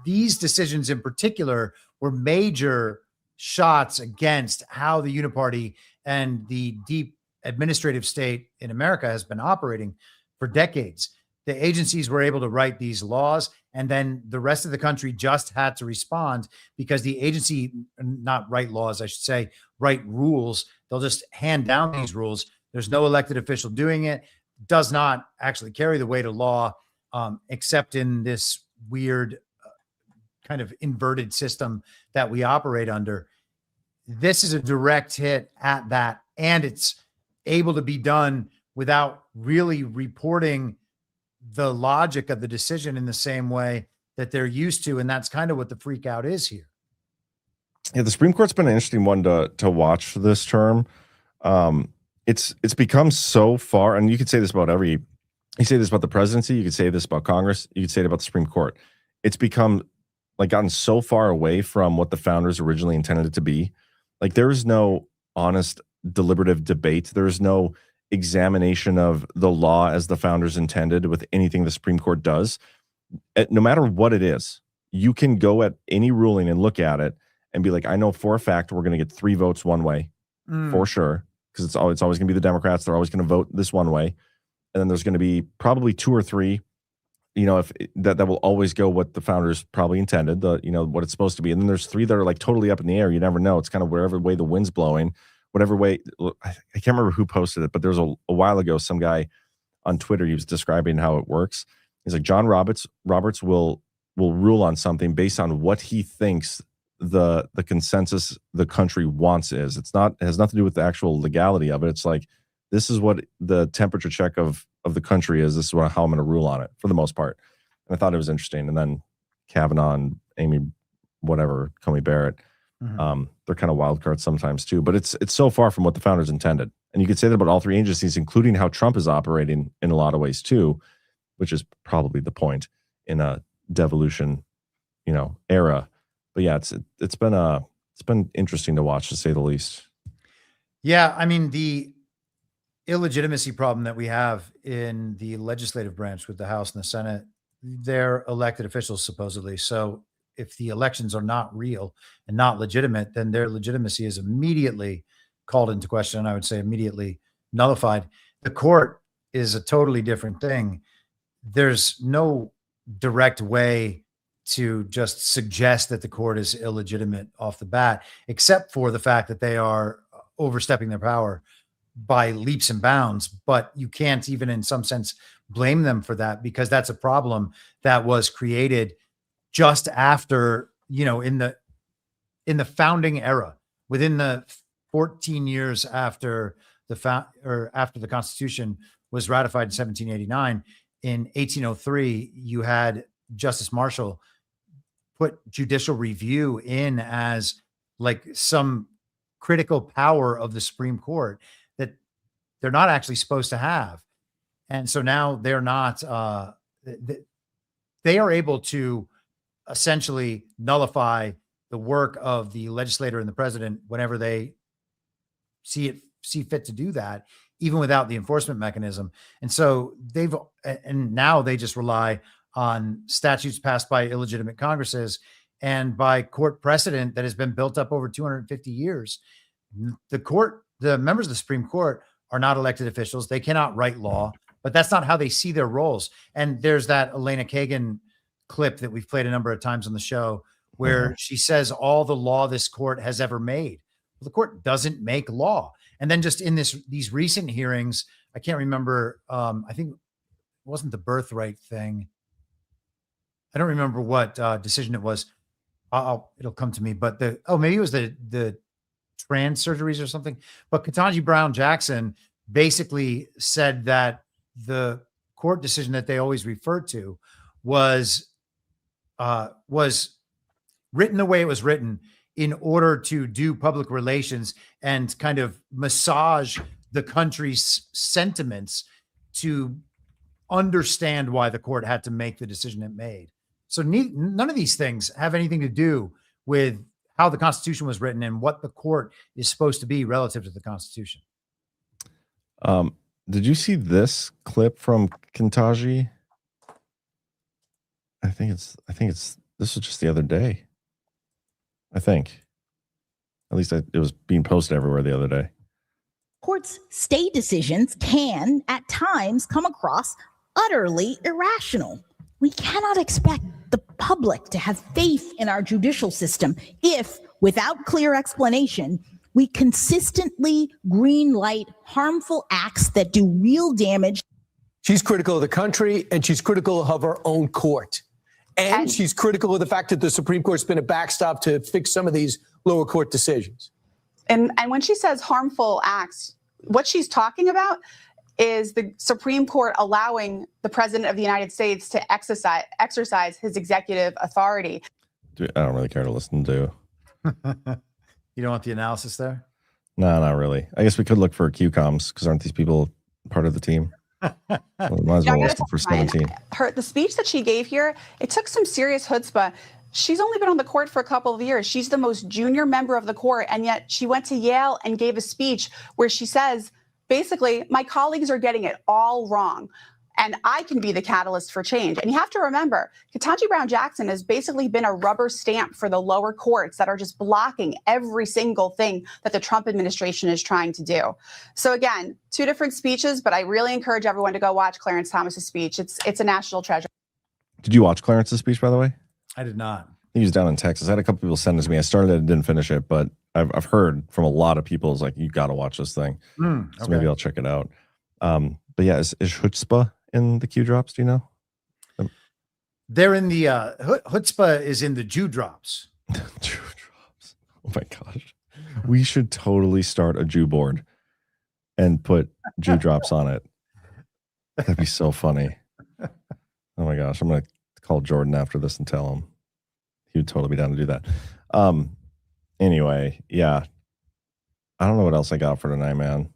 these decisions in particular were major shots against how the uniparty and the deep administrative state in America has been operating for decades. The agencies were able to write these laws, and then the rest of the country just had to respond because the agency, not write laws, I should say, write rules. They'll just hand down these rules. There's no elected official doing it, does not actually carry the weight of law, except in this weird kind of inverted system that we operate under. This is a direct hit at that, and it's able to be done without really reporting the logic of the decision in the same way that they're used to. And that's kind of what the freak out is here. Yeah, the Supreme Court's been an interesting one to watch this term. It's become so far, and you could say this about you say this about the presidency, you could say this about Congress, you could say it about the Supreme Court. It's become like gotten so far away from what the founders originally intended it to be. Like there is no honest deliberative debate. There is no examination of the law as the founders intended with anything the Supreme Court does. No matter what it is, you can go at any ruling and look at it and be like, I know for a fact we're going to get 3 votes one way for sure, because it's always going to be the Democrats. They're always going to vote this one way, and then there's going to be probably 2 or 3, if that will always go what the founders probably intended, what it's supposed to be, and then there's 3 that are like totally up in the air. You never know. It's kind of wherever way the wind's blowing. Whatever way, I can't remember who posted it, but there was a while ago, some guy on Twitter, he was describing how it works. He's like, John Roberts will rule on something based on what he thinks the consensus the country wants is. It has nothing to do with the actual legality of it. It's like, this is what the temperature check of the country is. This is how I'm going to rule on it for the most part. And I thought it was interesting. And then Kavanaugh and Amy, Comey Barrett, they're kind of wild cards sometimes too, but it's so far from what the founders intended. And you could say that about all 3 agencies, including how Trump is operating in a lot of ways too, which is probably the point in a devolution, era. But yeah, it's been interesting to watch, to say the least. Yeah, I mean, the illegitimacy problem that we have in the legislative branch with the House and the Senate, they're elected officials supposedly. So if the elections are not real and not legitimate, then their legitimacy is immediately called into question, and I would say immediately nullified. The court is a totally different thing. There's no direct way to just suggest that the court is illegitimate off the bat, except for the fact that they are overstepping their power by leaps and bounds. But you can't even in some sense blame them for that, because that's a problem that was created just after, in the founding era, within the 14 years after after the Constitution was ratified in 1789. In 1803, you had Justice Marshall put judicial review in as like some critical power of the Supreme Court that they're not actually supposed to have. And so now they're not, they are able to essentially nullify the work of the legislator and the president whenever they see fit to do that, even without the enforcement mechanism. And so now they just rely on statutes passed by illegitimate Congresses and by court precedent that has been built up over 250 years. The members of the Supreme Court are not elected officials. They cannot write law, but that's not how they see their roles. And there's that Elena Kagan clip that we've played a number of times on the show where she says all the law this court has ever made. Well, the court doesn't make law. And then just in these recent hearings, I can't remember, I think it wasn't the birthright thing. I don't remember what decision it was. It'll come to me, but maybe it was the trans surgeries or something. But Ketanji Brown Jackson basically said that the court decision that they always refer to was written the way it was written in order to do public relations and kind of massage the country's sentiments to understand why the court had to make the decision it made. So none of these things have anything to do with how the Constitution was written and what the court is supposed to be relative to the Constitution. Did you see this clip from Kintaji? I think it's this was just the other day. I think. At least it was being posted everywhere the other day. Courts' stay decisions can, at times, come across utterly irrational. We cannot expect the public to have faith in our judicial system if, without clear explanation, we consistently greenlight harmful acts that do real damage. She's critical of the country, and she's critical of her own court. And she's critical of the fact that the Supreme Court's been a backstop to fix some of these lower court decisions. And when she says harmful acts, what she's talking about is the Supreme Court allowing the President of the United States to exercise his executive authority. Dude, I don't really care to listen to. You don't want the analysis there? No, not really. I guess we could look for QComs because aren't these people part of the team? Well, might as well list them for 17. The speech that she gave here, it took some serious chutzpah. She's only been on the court for a couple of years. She's the most junior member of the court, and yet she went to Yale and gave a speech where she says, basically, my colleagues are getting it all wrong, and I can be the catalyst for change. And you have to remember, Ketanji Brown Jackson has basically been a rubber stamp for the lower courts that are just blocking every single thing that the Trump administration is trying to do. So again, two different speeches, but I really encourage everyone to go watch Clarence Thomas's speech. It's a national treasure. Did you watch Clarence's speech, by the way? I did not. He was down in Texas. I had a couple people send it to me. I started it and didn't finish it, but I've heard from a lot of people, it's like, you got to watch this thing. So maybe I'll check it out. But yeah, is chutzpah in the Q drops? Do you know? They're in the chutzpah is in the Jew drops. Jew drops. Oh my gosh. We should totally start a Jew board and put Jew drops on it. That'd be so funny. Oh my gosh. I'm going to call Jordan after this and tell him. He would totally be down to do that. Anyway, yeah. I don't know what else I got for tonight, man.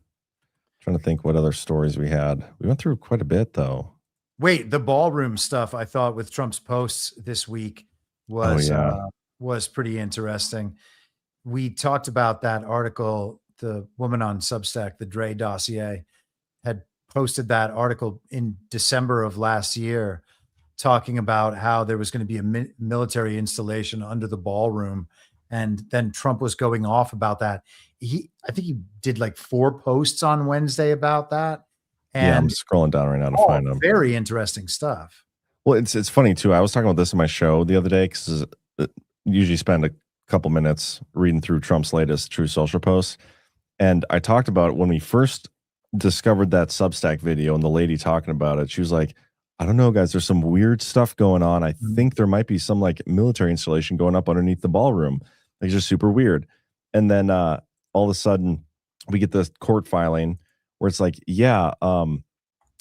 Trying to think what other stories we had. We went through quite a bit, though. Wait, the ballroom stuff I thought with Trump's posts this week was pretty interesting. We talked about that article. The woman on Substack, the Dre dossier, had posted that article in December of last year, talking about how there was going to be a military installation under the ballroom. And then Trump was going off about that. I think he did like 4 posts on Wednesday about that. And yeah, I'm scrolling down right now to find them. Very interesting stuff. Well, it's funny too. I was talking about this in my show the other day because I usually spend a couple minutes reading through Trump's latest True Social posts. And I talked about when we first discovered that Substack video and the lady talking about it, she was like, I don't know, guys, there's some weird stuff going on. I think there might be some like military installation going up underneath the ballroom. It's just super weird. And then all of a sudden we get this court filing where it's like, yeah,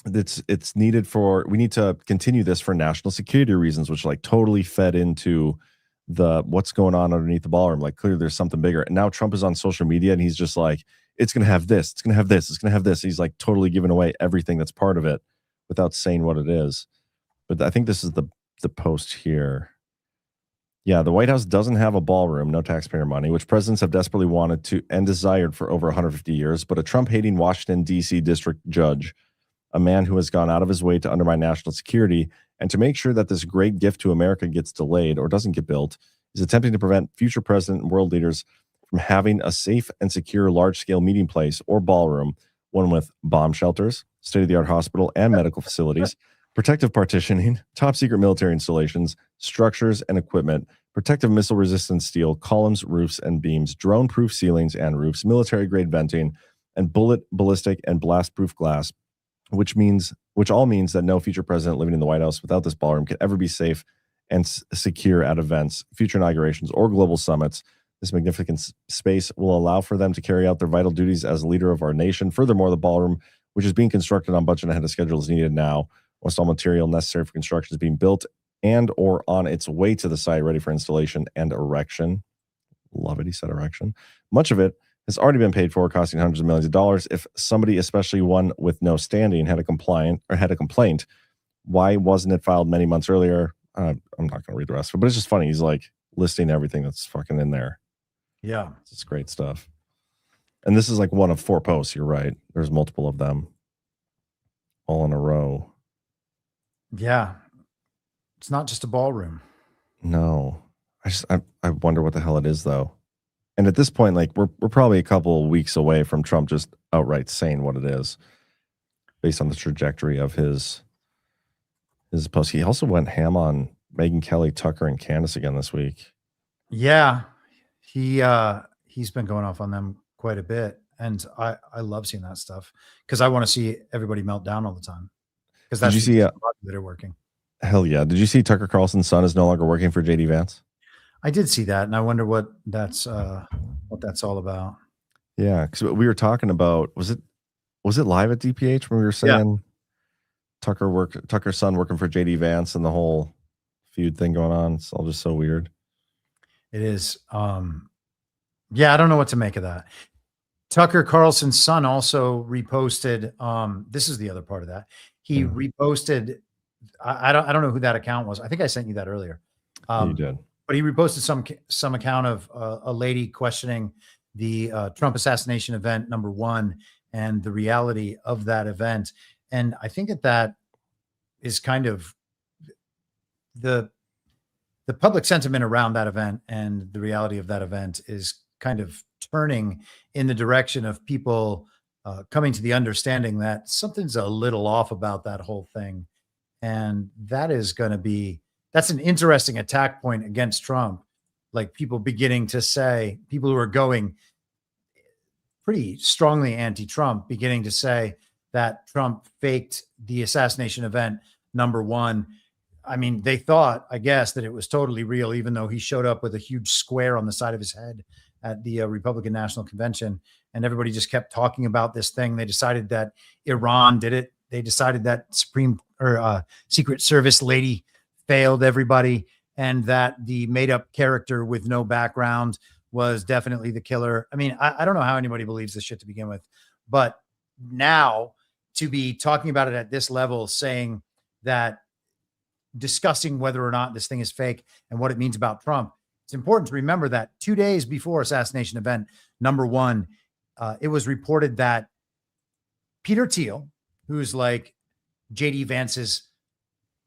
it's needed for, we need to continue this for national security reasons, which like totally fed into the what's going on underneath the ballroom. Like clearly there's something bigger. And now Trump is on social media and he's just like, it's going to have this, it's going to have this, it's going to have this. He's like totally giving away everything that's part of it without saying what it is. But I think this is the post here. Yeah, the White House doesn't have a ballroom, no taxpayer money, which presidents have desperately wanted to and desired for over 150 years. But a Trump-hating Washington, D.C. district judge, a man who has gone out of his way to undermine national security and to make sure that this great gift to America gets delayed or doesn't get built, is attempting to prevent future president and world leaders from having a safe and secure large-scale meeting place or ballroom, one with bomb shelters, state-of-the-art hospital and medical facilities, protective partitioning, top-secret military installations, structures and equipment, protective missile-resistant steel, columns, roofs, and beams, drone-proof ceilings and roofs, military-grade venting, and bullet, ballistic, and blast-proof glass, which all means that no future president living in the White House without this ballroom can ever be safe and secure at events, future inaugurations, or global summits. This magnificent space will allow for them to carry out their vital duties as leader of our nation. Furthermore, the ballroom, which is being constructed on budget and ahead of schedule, is needed now. Most all material necessary for construction is being built and or on its way to the site, ready for installation and erection. Love it, he said erection. Much of it has already been paid for, costing hundreds of millions of dollars. If somebody, especially one with no standing, had a complaint, why wasn't it filed many months earlier? I'm not going to read the rest of it, but it's just funny. He's like listing everything that's fucking in there. Yeah. It's great stuff. And this is like one of 4 posts. You're right. There's multiple of them. all in a row. Yeah. It's not just a ballroom. No. I wonder what the hell it is though. And at this point, like we're probably a couple of weeks away from Trump just outright saying what it is based on the trajectory of his post. He also went ham on Megyn Kelly, Tucker, and Candace again this week. Yeah. He's been going off on them quite a bit. And I love seeing that stuff because I want to see everybody melt down all the time. Because that's Did you see that are working. Hell yeah. Did you see Tucker Carlson's son is no longer working for JD Vance? I did see that, and I wonder what that's all about. Yeah, because we were talking about was it live at DPH when we were saying Tucker's son working for JD Vance and the whole feud thing going on. It's all just so weird. It is. Yeah, I don't know what to make of that. Tucker Carlson's son also reposted. This is the other part of that. He reposted. I don't know who that account was. I think I sent you that earlier. You did. But he reposted some account of a lady questioning the Trump assassination event #1 and the reality of that event. And I think that is kind of the public sentiment around that event and the reality of that event is kind of turning in the direction of people coming to the understanding that something's a little off about that whole thing. And that is going to be, that's an interesting attack point against Trump. Like people beginning to say, people who are going pretty strongly anti-Trump, beginning to say that Trump faked the assassination event #1. I mean, they thought, I guess, that it was totally real, even though he showed up with a huge square on the side of his head at the Republican National Convention. And everybody just kept talking about this thing. They decided that Iran did it. They decided that Secret Service lady failed everybody, and that the made-up character with no background was definitely the killer. I mean, I don't know how anybody believes this shit to begin with, but now to be talking about it at this level, saying that, discussing whether or not this thing is fake and what it means about Trump, it's important to remember that 2 days before assassination event #1, it was reported that Peter Thiel, who's like JD Vance's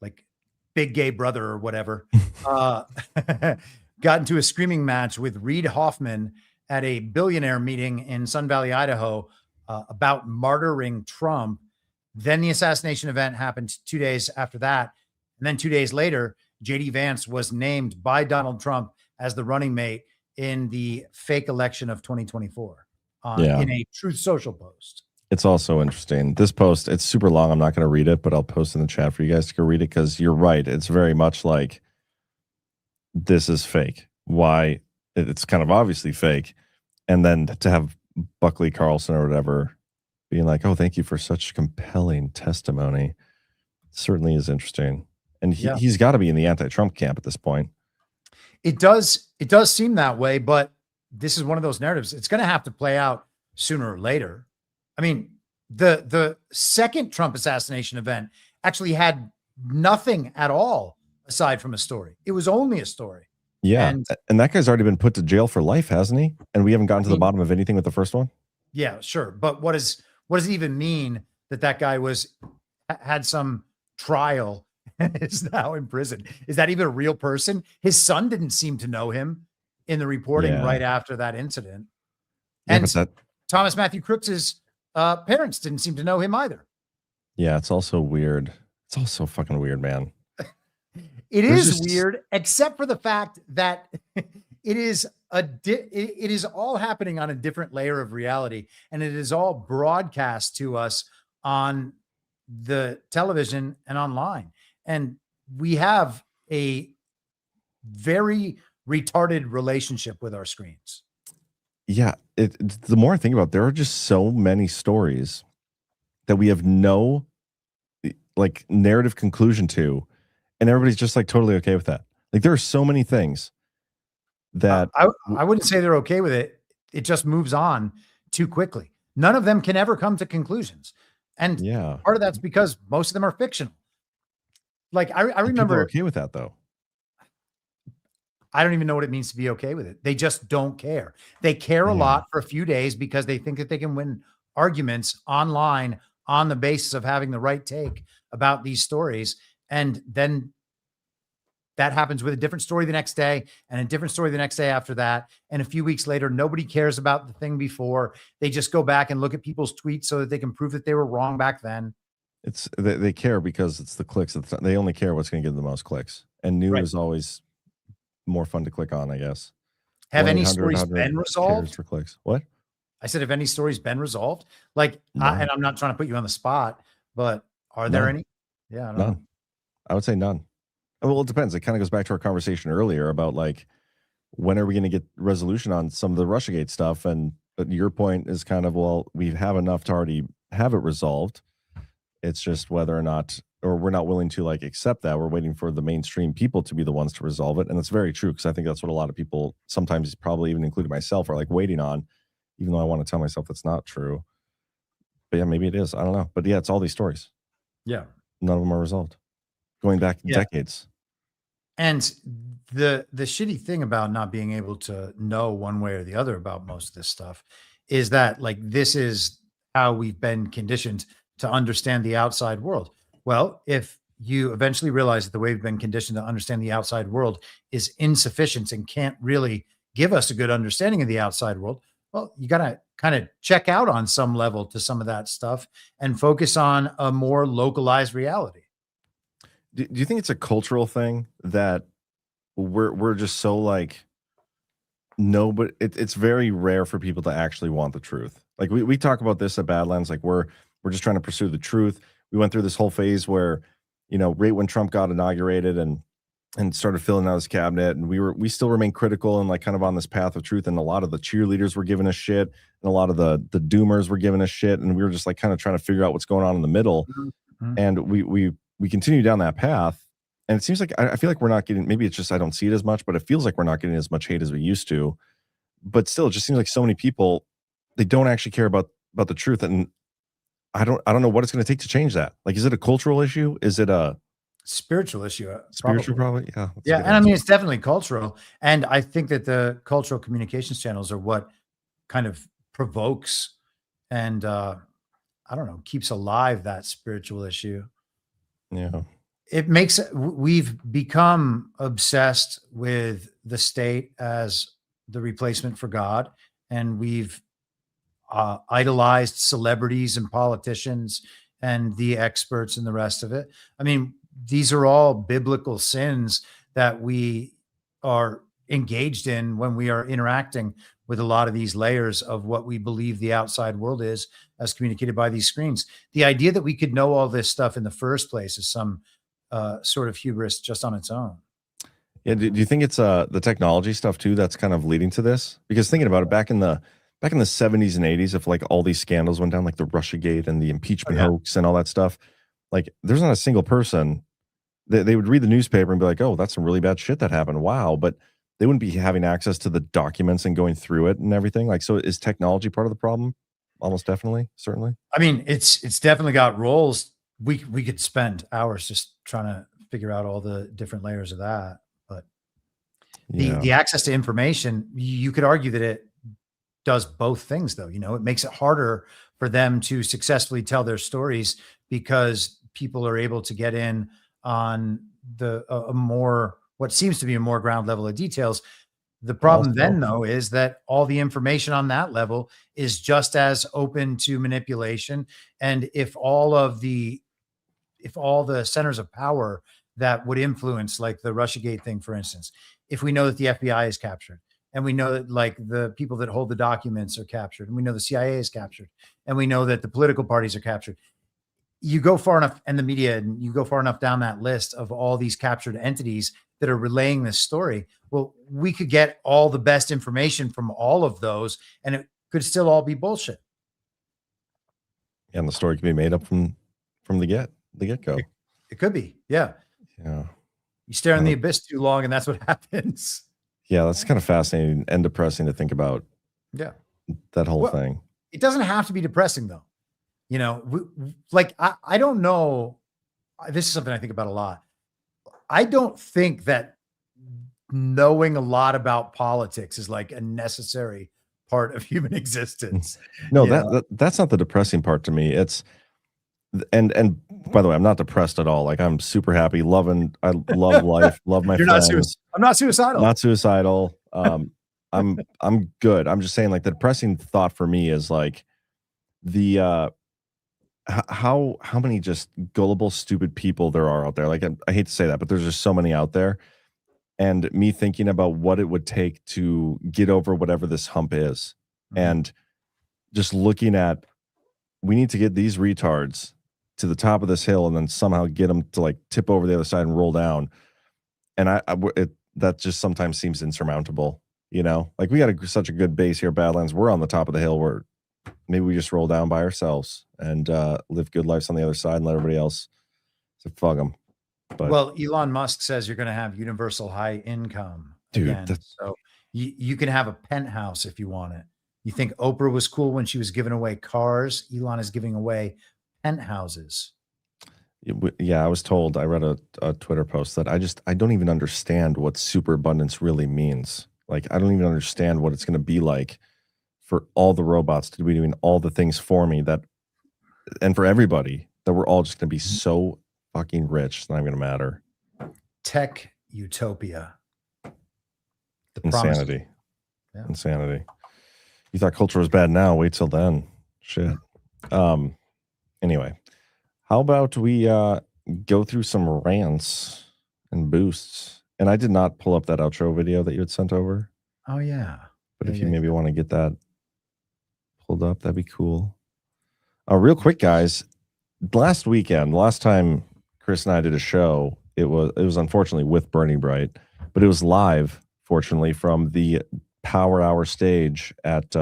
like big gay brother or whatever, got into a screaming match with Reid Hoffman at a billionaire meeting in Sun Valley, Idaho, about martyring Trump. Then the assassination event happened 2 days after that. And then 2 days later, JD Vance was named by Donald Trump as the running mate in the fake election of 2024 in a Truth Social post. It's also interesting. This post, it's super long. I'm not going to read it, but I'll post in the chat for you guys to go read it because you're right. It's very much like this is fake. Why? It's kind of obviously fake. And then to have Buckley Carlson or whatever being like, oh, thank you for such compelling testimony. Certainly is interesting. And he's got to be in the anti-Trump camp at this point. It does seem that way, but this is one of those narratives. It's going to have to play out sooner or later. I mean, the second Trump assassination event actually had nothing at all aside from a story. It was only a story. Yeah. And that guy's already been put to jail for life, hasn't he? And we haven't gotten to the bottom of anything with the first one. Yeah, sure. But what does it even mean that guy had some trial and is now in prison? Is that even a real person? His son didn't seem to know him in the reporting right after that incident. And Thomas Matthew Crooks's parents didn't seem to know him either. Yeah, it's also weird. It's also fucking weird, man. It is weird, except for the fact that it is all happening on a different layer of reality, and it is all broadcast to us on the television and online. And we have a very retarded relationship with our screens. Yeah, the more I think about it, there are just so many stories that we have no like narrative conclusion to, and everybody's just like totally okay with that. Like there are so many things that I wouldn't say they're okay with it. It just moves on too quickly. None of them can ever come to conclusions. And part of that's because most of them are fictional. Like I remember people are okay with that though. I don't even know what it means to be okay with it. They just don't care. They care a lot for a few days because they think that they can win arguments online on the basis of having the right take about these stories. And then that happens with a different story the next day and a different story the next day after that. And a few weeks later, nobody cares about the thing before. They just go back and look at people's tweets so that they can prove that they were wrong back then. They care because it's the clicks. They only care what's going to get the most clicks. And new is always more fun to click on, I guess. Have any stories been resolved? For clicks. What? I said, have any stories been resolved? Like, and I'm not trying to put you on the spot, but are there any? Yeah, I don't know. I would say none. Well, it depends. It kind of goes back to our conversation earlier about like, when are we going to get resolution on some of the Russiagate stuff? But your point is kind of, well, we have enough to already have it resolved. It's just whether or not, or we're not willing to like accept that. We're waiting for the mainstream people to be the ones to resolve it. And that's very true, because I think that's what a lot of people, sometimes probably even including myself, are like waiting on, even though I want to tell myself that's not true. But yeah, maybe it is. I don't know. But yeah, it's all these stories. Yeah. None of them are resolved. Going back decades. And the shitty thing about not being able to know one way or the other about most of this stuff is that like this is how we've been conditioned to understand the outside world. Well, if you eventually realize that the way we've been conditioned to understand the outside world is insufficient and can't really give us a good understanding of the outside world, well, you got to kind of check out on some level to some of that stuff and focus on a more localized reality. Do you think it's a cultural thing that we're just so like, no, but it's very rare for people to actually want the truth. Like we talk about this at Badlands, like we're just trying to pursue the truth. We went through this whole phase where, right when Trump got inaugurated and started filling out his cabinet, and we still remain critical and like kind of on this path of truth. And a lot of the cheerleaders were giving us shit, and a lot of the doomers were giving us shit, and we were just like kind of trying to figure out what's going on in the middle. Mm-hmm. And we continue down that path, and it seems like I feel like we're not getting. Maybe it's just I don't see it as much, but it feels like we're not getting as much hate as we used to. But still, it just seems like so many people, they don't actually care about the truth, and I don't know what it's going to take to change that. Like, is it a cultural issue? Is it a spiritual issue? Spiritual, probably. Yeah. Yeah. And I mean, it's definitely cultural. And I think that the cultural communications channels are what kind of provokes and, I don't know, keeps alive that spiritual issue. Yeah. We've become obsessed with the state as the replacement for God. And we've idolized celebrities and politicians and the experts and the rest of it. I mean, these are all biblical sins that we are engaged in when we are interacting with a lot of these layers of what we believe the outside world is as communicated by these screens. The idea that we could know all this stuff in the first place is some sort of hubris just on its own. Yeah. Do you think it's the technology stuff too that's kind of leading to this? Because thinking about it, back in the 70s and 80s, if like all these scandals went down, like the Russiagate and the impeachment hoax and all that stuff, like there's not a single person they would read the newspaper and be like, oh, that's some really bad shit that happened. Wow. But they wouldn't be having access to the documents and going through it and everything. Like, so is technology part of the problem? Almost definitely, certainly. I mean, it's definitely got roles. We could spend hours just trying to figure out all the different layers of that. But the access to information, you could argue that it does both things, though. It makes it harder for them to successfully tell their stories because people are able to get in on a more, what seems to be a more ground level of details. The problem then, though, is that all the information on that level is just as open to manipulation. And if all the centers of power that would influence, like the Russiagate thing, for instance, if we know that the FBI is captured, and we know that like the people that hold the documents are captured, and we know the CIA is captured, and we know that the political parties are captured, you go far enough, and the media, and you go far enough down that list of all these captured entities that are relaying this story. Well, we could get all the best information from all of those, and it could still all be bullshit. And the story could be made up from the get-go. It could be, yeah. Yeah. You stare in the abyss too long, and that's what happens. Yeah, that's kind of fascinating and depressing to think about. Yeah. That whole thing. It doesn't have to be depressing, though. I don't know. This is something I think about a lot. I don't think that knowing a lot about politics is like a necessary part of human existence. No, that's not the depressing part to me. It's And by the way, I'm not depressed at all. Like, I'm super happy, I love life, love my friends. I'm not suicidal. Not suicidal. I'm good. I'm just saying, like, the depressing thought for me is like the how many just gullible, stupid people there are out there. Like, I hate to say that, but there's just so many out there. And me thinking about what it would take to get over whatever this hump is, and just looking at, we need to get these retards to the top of this hill and then somehow get them to like tip over the other side and roll down. And that just sometimes seems insurmountable, you know? Like, we got such a good base here, Badlands. We're on the top of the hill where maybe we just roll down by ourselves and live good lives on the other side and let everybody else fuck them. But, well, Elon Musk says you're going to have universal high income. Dude, again. So you can have a penthouse if you want it. You think Oprah was cool when she was giving away cars? Elon is giving away penthouses. Yeah, I was told, I read a Twitter post that I don't even understand what superabundance really means. Like, I don't even understand what it's going to be like for all the robots to be doing all the things for me, and for everybody, that we're all just going to be so fucking rich. It's not even going to matter. Tech utopia. Insanity. Yeah. Insanity. You thought culture was bad now. Wait till then. Shit. Anyway, how about we go through some rants and boosts? And I did not pull up that outro video that you had sent over. Oh, yeah. But if you maybe want to get that pulled up, that'd be cool. Real quick, guys. Last weekend, last time Chris and I did a show, it was unfortunately with Bernie Bright, but it was live, fortunately, from the Power Hour stage at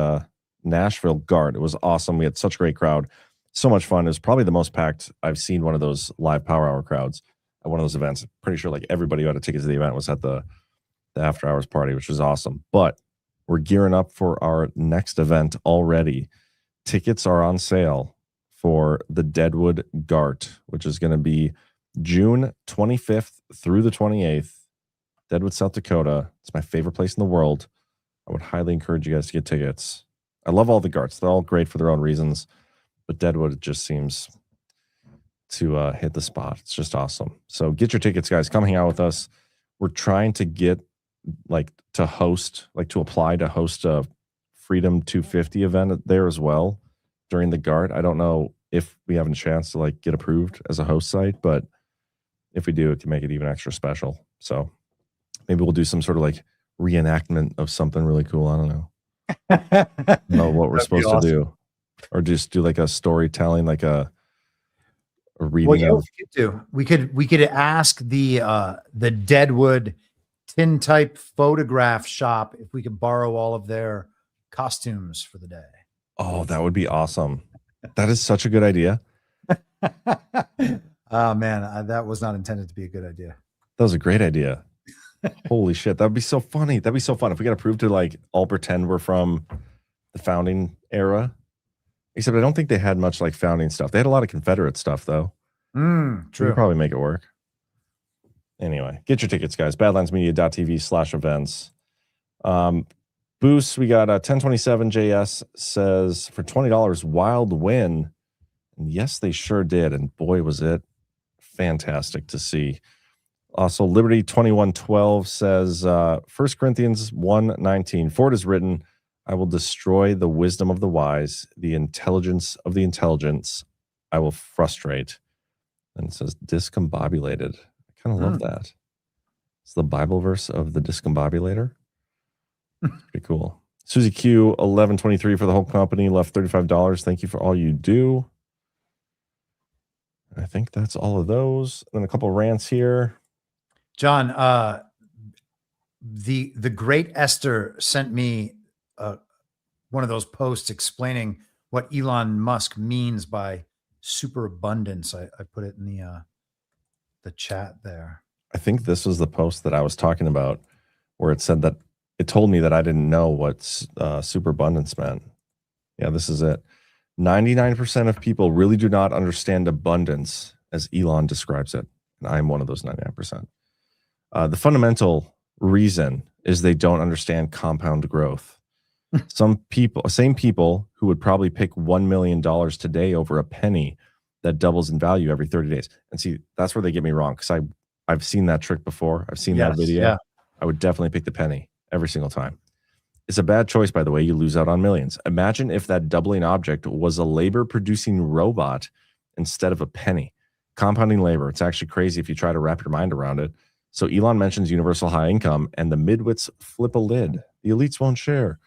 Nashville Guard. It was awesome. We had such a great crowd. So much fun. It was probably the most packed I've seen one of those live Power Hour crowds at one of those events. Pretty sure like everybody who had a ticket to the event was at the after hours party, which was awesome. But we're gearing up for our next event already. Tickets are on sale for the Deadwood GART, which is going to be June 25th through the 28th, Deadwood, South Dakota. It's my favorite place in the world. I would highly encourage you guys to get tickets. I love all the GARTs. They're all great for their own reasons, but Deadwood just seems to hit the spot. It's just awesome. So get your tickets, guys. Come hang out with us. We're trying to get to apply to host a Freedom 250 event there as well during the GART. I don't know if we have a chance to get approved as a host site, but if we do, it can make it even extra special. So maybe we'll do some sort of reenactment of something really cool. I don't know. I don't know what we're supposed to do, or just do a storytelling, a reading. Well, yeah, we could ask the Deadwood tintype photograph shop if we could borrow all of their costumes for the day. Oh, that would be awesome. That is such a good idea. Oh man, that was not intended to be a good idea. That was a great idea. Holy shit, that would be so funny. That'd be so fun if we got approved to all pretend we're from the founding era. Except I don't think they had much founding stuff. They had a lot of Confederate stuff though. True. We could probably make it work. Anyway, get your tickets, guys. Badlandsmedia.tv/events. Boost, we got 1027 JS says for $20, Wild Win. And yes, they sure did. And boy, was it fantastic to see. Also, Liberty 2112 says 1 Corinthians 1:19. For it is written, I will destroy the wisdom of the wise, the intelligence of the intelligence I will frustrate. And it says discombobulated. I kind of love that. It's the Bible verse of the discombobulator. Pretty cool. Susie Q 1123 for the whole company, left $35. Thank you for all you do. I think that's all of those. And then a couple of rants here. John, the great Esther sent me one of those posts explaining what Elon Musk means by superabundance. I put it in the chat there. I think this was the post that I was talking about, where it said that it told me that I didn't know what superabundance meant. Yeah, this is it. 99% of people really do not understand abundance as Elon describes it. And I'm one of those 99%. The fundamental reason is they don't understand compound growth. Same people who would probably pick $1 million today over a penny that doubles in value every 30 days. And see, that's where they get me wrong, because I've seen that trick before. I've seen that video. Yeah. I would definitely pick the penny every single time. It's a bad choice, by the way. You lose out on millions. Imagine if that doubling object was a labor-producing robot instead of a penny. Compounding labor. It's actually crazy if you try to wrap your mind around it. So Elon mentions universal high income, and the midwits flip a lid. The elites won't share.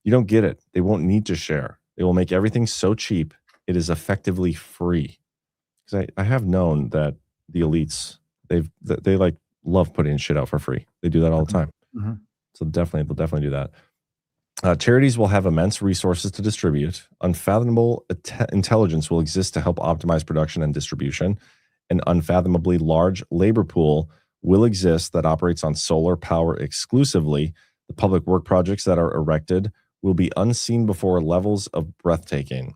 You don't get it. They won't need to share. They will make everything so cheap, it is effectively free. Because I have known that the elites, they like love putting shit out for free. They do that all the time. Mm-hmm. So they'll definitely do that. Charities will have immense resources to distribute. Unfathomable intelligence will exist to help optimize production and distribution. An unfathomably large labor pool will exist that operates on solar power exclusively. The public work projects that are erected will be unseen before levels of breathtaking.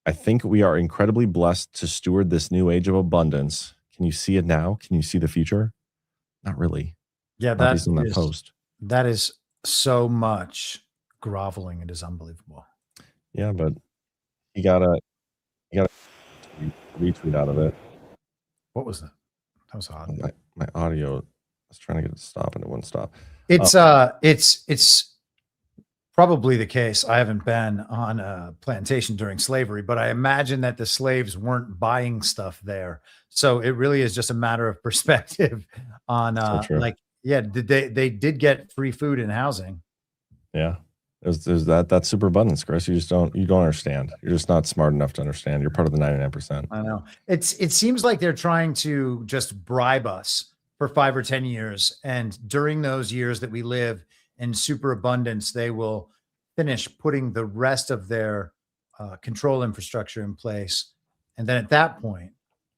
I think we are incredibly blessed to steward this new age of abundance. Can you see it now? Can you see the future? Not really. Yeah, Not based on that post. That is so much groveling. It is unbelievable. Yeah, but you gotta retweet out of it. What was that? That was odd. My audio, I was trying to get it to stop and it wouldn't stop. It's probably the case. I haven't been on a plantation during slavery, but I imagine that the slaves weren't buying stuff there. So it really is just a matter of perspective on they did get free food and housing. Yeah. There's that superabundance, Chris. You don't understand. You're just not smart enough to understand. You're part of the 99%. I know. It seems like they're trying to just bribe us for 5 or 10 years. And during those years that we live in superabundance, they will finish putting the rest of their control infrastructure in place. And then at that point,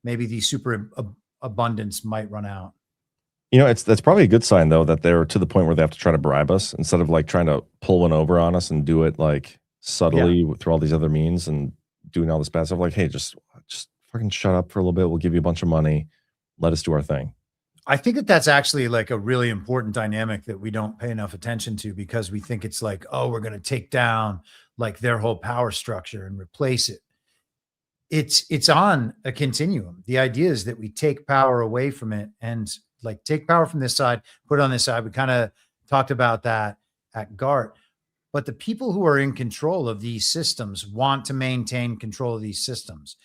maybe the superabundance might run out. You know, that's probably a good sign, though, that they're to the point where they have to try to bribe us instead of like trying to pull one over on us and do it like subtly through all these other means and doing all this bad stuff. Like, hey, just fucking shut up for a little bit. We'll give you a bunch of money. Let us do our thing. I think that's actually like a really important dynamic that we don't pay enough attention to, because we think it's like, oh, we're going to take down like their whole power structure and replace it. It's on a continuum. The idea is that we take power away from it and like take power from this side, put it on this side. We kind of talked about that at GART, but the people who are in control of these systems want to maintain control of these systems.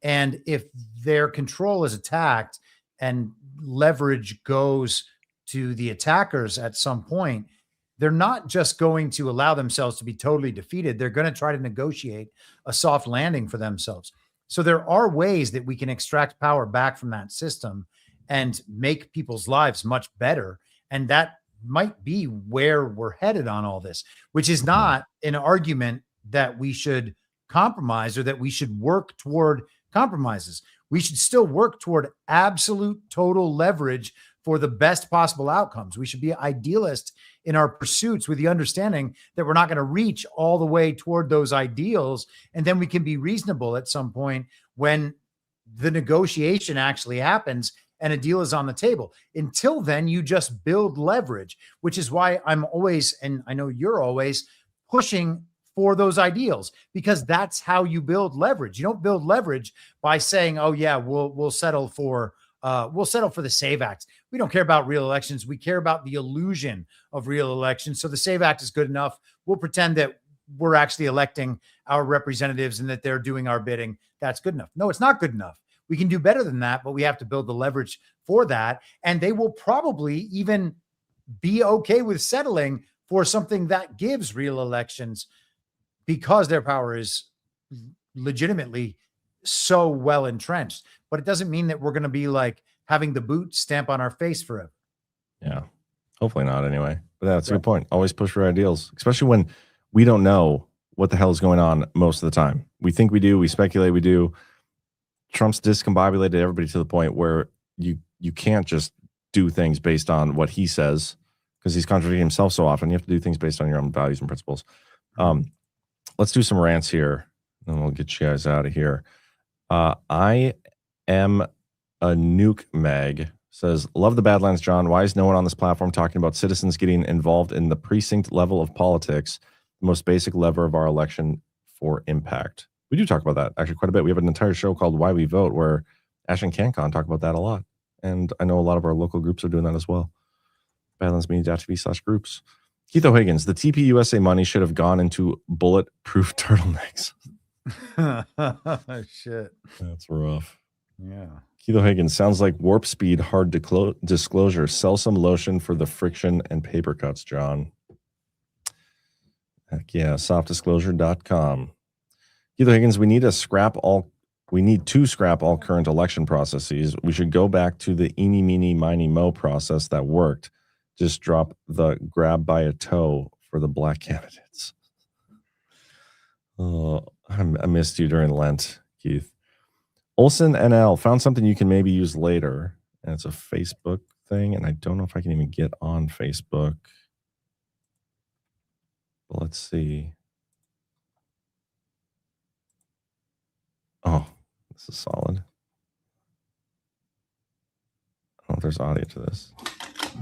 And if their control is attacked and leverage goes to the attackers at some point, they're not just going to allow themselves to be totally defeated. They're going to try to negotiate a soft landing for themselves. So there are ways that we can extract power back from that system and make people's lives much better. And that might be where we're headed on all this, which is not an argument that we should compromise or that we should work toward compromises. We should still work toward absolute total leverage for the best possible outcomes. We should be idealist in our pursuits with the understanding that we're not going to reach all the way toward those ideals. And then we can be reasonable at some point when the negotiation actually happens and a deal is on the table. Until then, you just build leverage, which is why I'm always, and I know you're always, pushing for those ideals, because that's how you build leverage. You don't build leverage by saying, "Oh yeah, we'll settle for the SAVE Act. We don't care about real elections. We care about the illusion of real elections. So the SAVE Act is good enough. We'll pretend that we're actually electing our representatives and that they're doing our bidding. That's good enough." No, it's not good enough. We can do better than that, but we have to build the leverage for that. And they will probably even be okay with settling for something that gives real elections, because their power is legitimately so well entrenched. But it doesn't mean that we're going to be like having the boot stamp on our face forever. Yeah, hopefully not anyway. But that's a good point. Always push for ideals, especially when we don't know what the hell is going on most of the time. We think we do. We speculate we do. Trump's discombobulated everybody to the point where you can't just do things based on what he says, because he's contradicting himself so often. You have to do things based on your own values and principles. Let's do some rants here, and we'll get you guys out of here. I am a nuke mag says, love the Badlands, John. Why is no one on this platform talking about citizens getting involved in the precinct level of politics, the most basic lever of our election for impact? We do talk about that actually quite a bit. We have an entire show called Why We Vote where Ash and CanCon talk about that a lot. And I know a lot of our local groups are doing that as well. BadlandsMedia.tv/groups. Keith O'Higgins, the TPUSA money should have gone into bulletproof turtlenecks. Shit. That's rough. Yeah. Keith O'Higgins, sounds like warp speed, hard disclosure. Sell some lotion for the friction and paper cuts, John. Heck yeah, softdisclosure.com. Keith O'Higgins, we need to scrap all current election processes. We should go back to the eeny, meeny, miny, mo process that worked. Just drop the grab by a toe for the black candidates. Oh, I missed you during Lent, Keith. Olson NL found something you can maybe use later. And it's a Facebook thing. And I don't know if I can even get on Facebook. But let's see. Oh, this is solid. Oh, there's audio to this.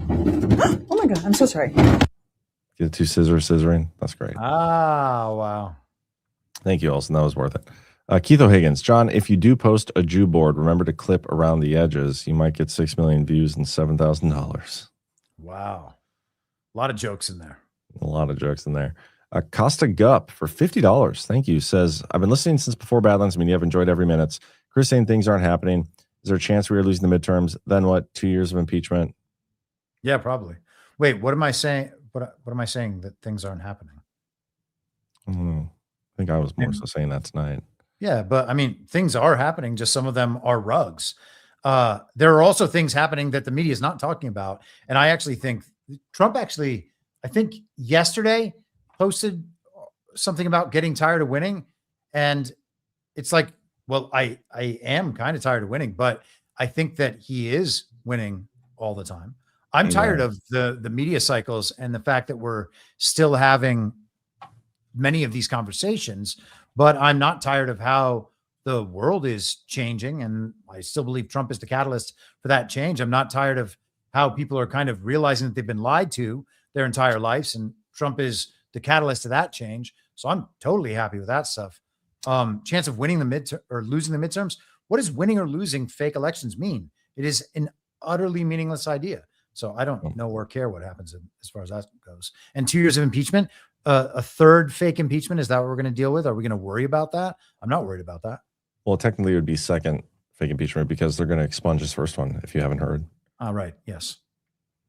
Oh my God, I'm so sorry. Get two scissoring. That's great. Ah, wow. Thank you, Olson. That was worth it. Keith O'Higgins. John, if you do post a Jew board, remember to clip around the edges. You might get 6 million views and $7,000. Wow. A lot of jokes in there. A lot of jokes in there. Costa Gup for $50. Thank you. Says, I've been listening since before Badlands. I've enjoyed every minute. Chris saying things aren't happening. Is there a chance we are losing the midterms? Then what? 2 years of impeachment? Yeah, probably. Wait, what am I saying? What am I saying that things aren't happening? I think I was more so saying that tonight. Yeah, but I mean, things are happening. Just some of them are rugs. There are also things happening that the media is not talking about. And I actually think Trump I think yesterday posted something about getting tired of winning. And it's like, well, I am kind of tired of winning, but I think that he is winning all the time. I'm tired of the media cycles and the fact that we're still having many of these conversations, but I'm not tired of how the world is changing. And I still believe Trump is the catalyst for that change. I'm not tired of how people are kind of realizing that they've been lied to their entire lives. And Trump is the catalyst to that change. So I'm totally happy with that stuff. Chance of winning the midterm or losing the midterms. What does winning or losing fake elections mean? It is an utterly meaningless idea. So I don't know or care what happens as far as that goes. And 2 years of impeachment, a third fake impeachment. Is that what we're going to deal with? Are we going to worry about that? I'm not worried about that. Well, technically it would be second fake impeachment because they're going to expunge this first one, if you haven't heard. Right. Yes.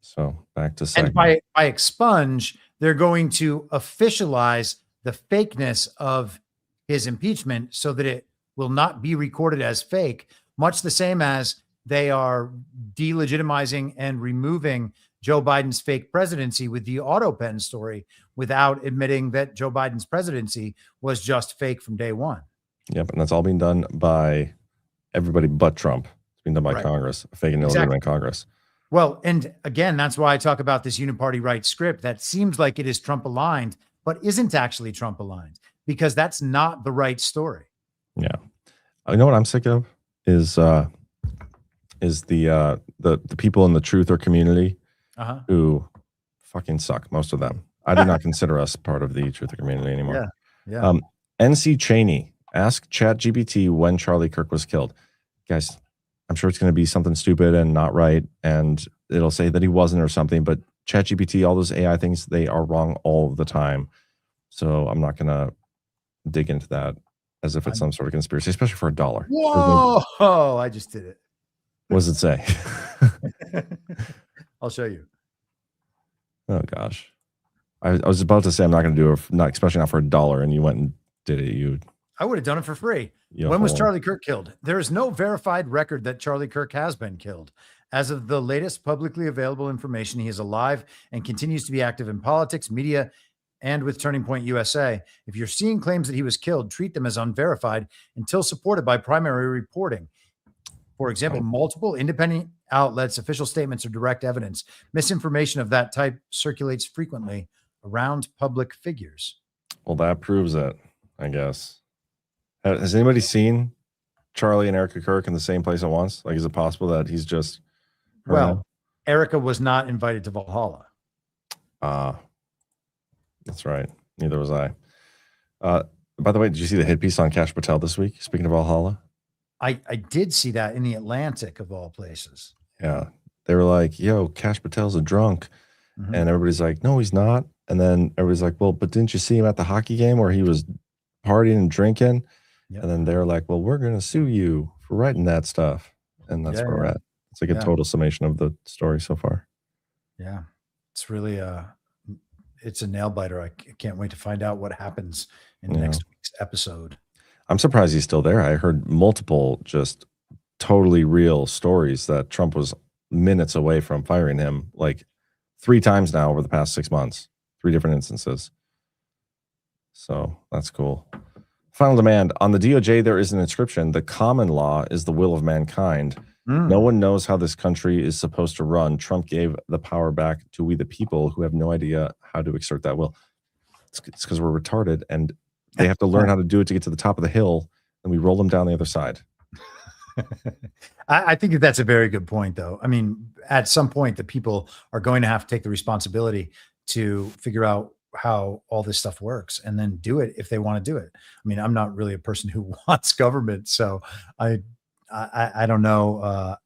So back to second. And by expunge, they're going to officialize the fakeness of his impeachment so that it will not be recorded as fake, much the same as they are delegitimizing and removing Joe Biden's fake presidency with the auto pen story without admitting that Joe Biden's presidency was just fake from day one. Yep. And that's all being done by everybody but Trump. It's being done by Congress, fake and illegitimate Congress. Well, and again, that's why I talk about this uniparty right script that seems like it is Trump aligned, but isn't actually Trump aligned because that's not the right story. Yeah. You know what I'm sick of is the people in the truther community who fucking suck, most of them. I do not consider us part of the truther community anymore. Yeah. NC Cheney, ask ChatGPT when Charlie Kirk was killed. Guys, I'm sure it's going to be something stupid and not right, and it'll say that he wasn't or something, but ChatGPT, all those AI things, they are wrong all the time. So I'm not going to dig into that as if it's some sort of conspiracy, especially for $1. Whoa! I just did it. What does it say? I'll show you. Oh gosh, I was about to say I'm not going to do it, not especially not for $1, and you went and did it. I would have done it for free. When was Charlie Kirk killed? There is no verified record that Charlie Kirk has been killed. As of the latest publicly available information, he is alive and continues to be active in politics, media, and with Turning Point USA. If you're seeing claims that he was killed, treat them as unverified until supported by primary reporting. For example, multiple independent outlets, official statements, or direct evidence. Misinformation of that type circulates frequently around public figures. Well, that proves it, I guess. Has anybody seen Charlie and Erica Kirk in the same place at once? Like, is it possible that he's just... Well, Erica was not invited to Valhalla. That's right. Neither was I. By the way, did you see the hit piece on Kash Patel this week? Speaking of Valhalla, I did see that in the Atlantic of all places. Yeah, they were like, "Yo, Kash Patel's a drunk," Mhm. and everybody's like, "No, he's not." And then everybody's like, "Well, but didn't you see him at the hockey game where he was partying and drinking?" Yep. And then they're like, "Well, we're gonna sue you for writing that stuff," and that's where we're at. It's like a total summation of the story so far. Yeah, it's really it's a nail biter. I can't wait to find out what happens in next week's episode. I'm surprised he's still there. I heard multiple just totally real stories that Trump was minutes away from firing him, like 3 times now over the past 6 months, 3 different instances. So that's cool. Final demand on the DOJ. There is an inscription: "The common law is the will of mankind. No one knows how this country is supposed to run. Trump gave the power back to we the people who have no idea how to exert that will." It's because we're retarded and they have to learn how to do it to get to the top of the hill, and we roll them down the other side. I think that's a very good point, though. I mean, at some point, the people are going to have to take the responsibility to figure out how all this stuff works and then do it if they want to do it. I mean, I'm not really a person who wants government, so I don't know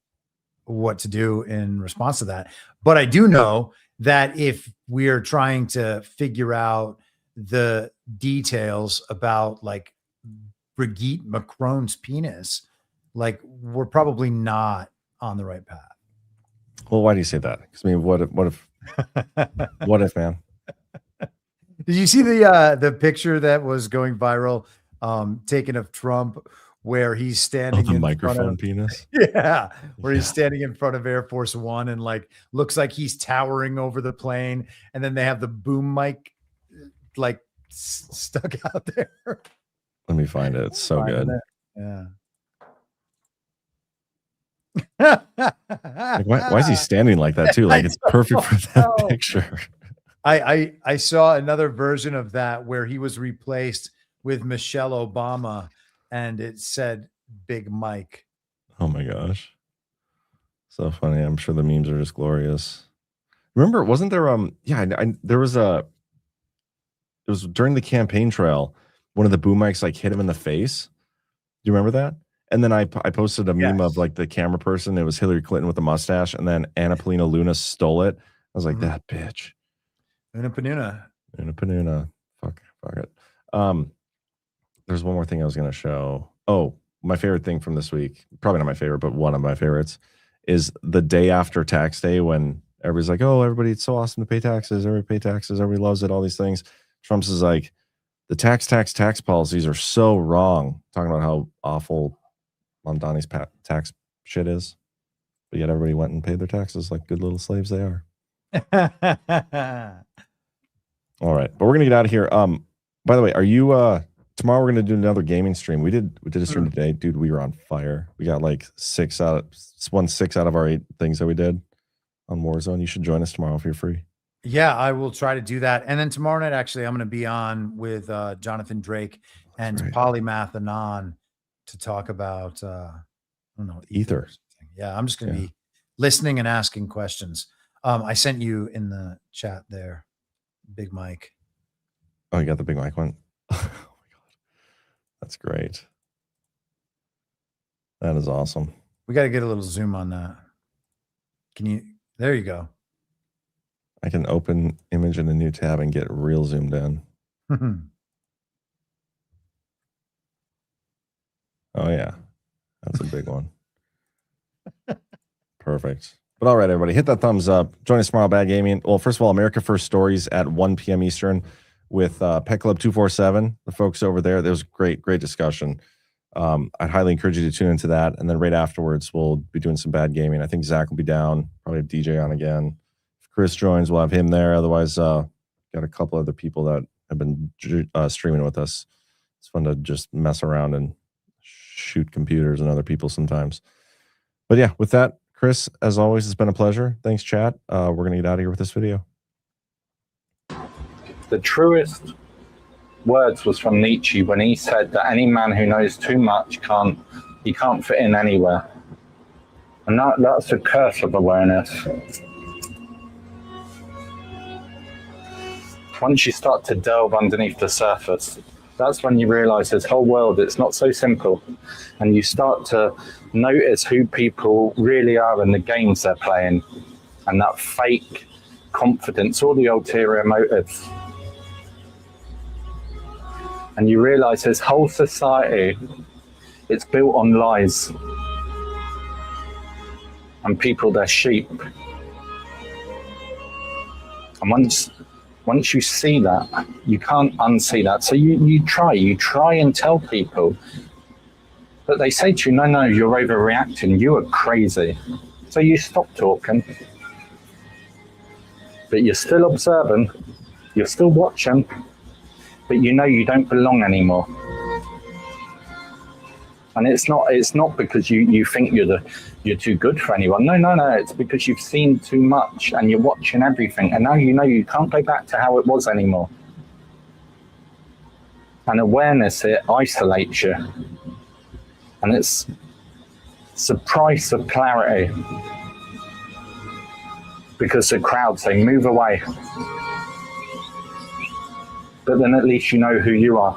what to do in response to that. But I do know that if we're trying to figure out the details about like Brigitte Macron's penis, like we're probably not on the right path. Well, why do you say that? Because I mean, what if, man? Did you see the picture that was going viral, taken of Trump, where he's standing the in microphone front of, penis? Yeah, where he's standing in front of Air Force One and like looks like he's towering over the plane, and then they have the boom mic like stuck out there. Let me find it. It's so good. Yeah. Like, why is he standing like that too? Like it's perfect for that picture. I saw another version of that where he was replaced with Michelle Obama, and it said Big Mike. Oh my gosh, so funny. I'm sure the memes are just glorious. Remember, wasn't there there was it was during the campaign trail, one of the boom mics like hit him in the face. Do you remember that? And then I posted a meme of like the camera person. It was Hillary Clinton with a mustache, and then Anna Paulina Luna stole it. I was like, that bitch. Una Panuna. Fuck it. There's one more thing I was gonna show. Oh, my favorite thing from this week, probably not my favorite, but one of my favorites, is the day after tax day when everybody's like, "Oh, everybody, it's so awesome to pay taxes. Everybody pay taxes. Everybody loves it. All these things." Trump's is like, the tax policies are so wrong. Talking about how awful Mondani's tax shit is, but yet everybody went and paid their taxes like good little slaves they are. All right, but we're gonna get out of here. By the way, are you tomorrow we're gonna do another gaming stream? We did a stream today, dude. We were on fire. We got like 6 out of our 8 things that we did on Warzone. You should join us tomorrow if you're free. Yeah, I will try to do that. And then tomorrow night, actually, I'm going to be on with Jonathan Drake and Polymath Anon to talk about Ether. Yeah, I'm just going to be listening and asking questions. I sent you in the chat there, Big Mike. Oh, you got the Big Mike one? Oh my god, that's great. That is awesome. We got to get a little zoom on that. Can you? There you go. I can open image in a new tab and get real zoomed in. Oh yeah, that's a big one. Perfect. But all right, everybody, hit that thumbs up. Join us tomorrow, Bad Gaming. Well, first of all, America First Stories at 1 p.m. Eastern with Pet Club 247. The folks over there. There was great discussion. I'd highly encourage you to tune into that. And then right afterwards, we'll be doing some Bad Gaming. I think Zach will be down. Probably have DJ on again. If Chris joins, we'll have him there. Otherwise, got a couple other people that have been streaming with us. It's fun to just mess around and shoot computers and other people sometimes. But yeah, with that, Chris, as always, it's been a pleasure. Thanks, chat. We're going to get out of here with this video. The truest words was from Nietzsche when he said that any man who knows too much can't fit in anywhere. And that's a curse of awareness. Once you start to delve underneath the surface, That's when you realize this whole world, it's not so simple. And you start to notice who people really are and the games they're playing, and that fake confidence, all the ulterior motives. And you realize this whole society, it's built on lies. And people, they're sheep. And once you see that, you can't unsee that. So you try and tell people, but they say to you, no, you're overreacting, you are crazy. So you stop talking, but you're still observing, you're still watching, but you know you don't belong anymore. And it's not because you think you're too good for anyone. No, it's because you've seen too much and you're watching everything, and now you know you can't go back to how it was anymore. And awareness, it isolates you. And it's the price of clarity. Because the crowd say, move away. But then at least you know who you are.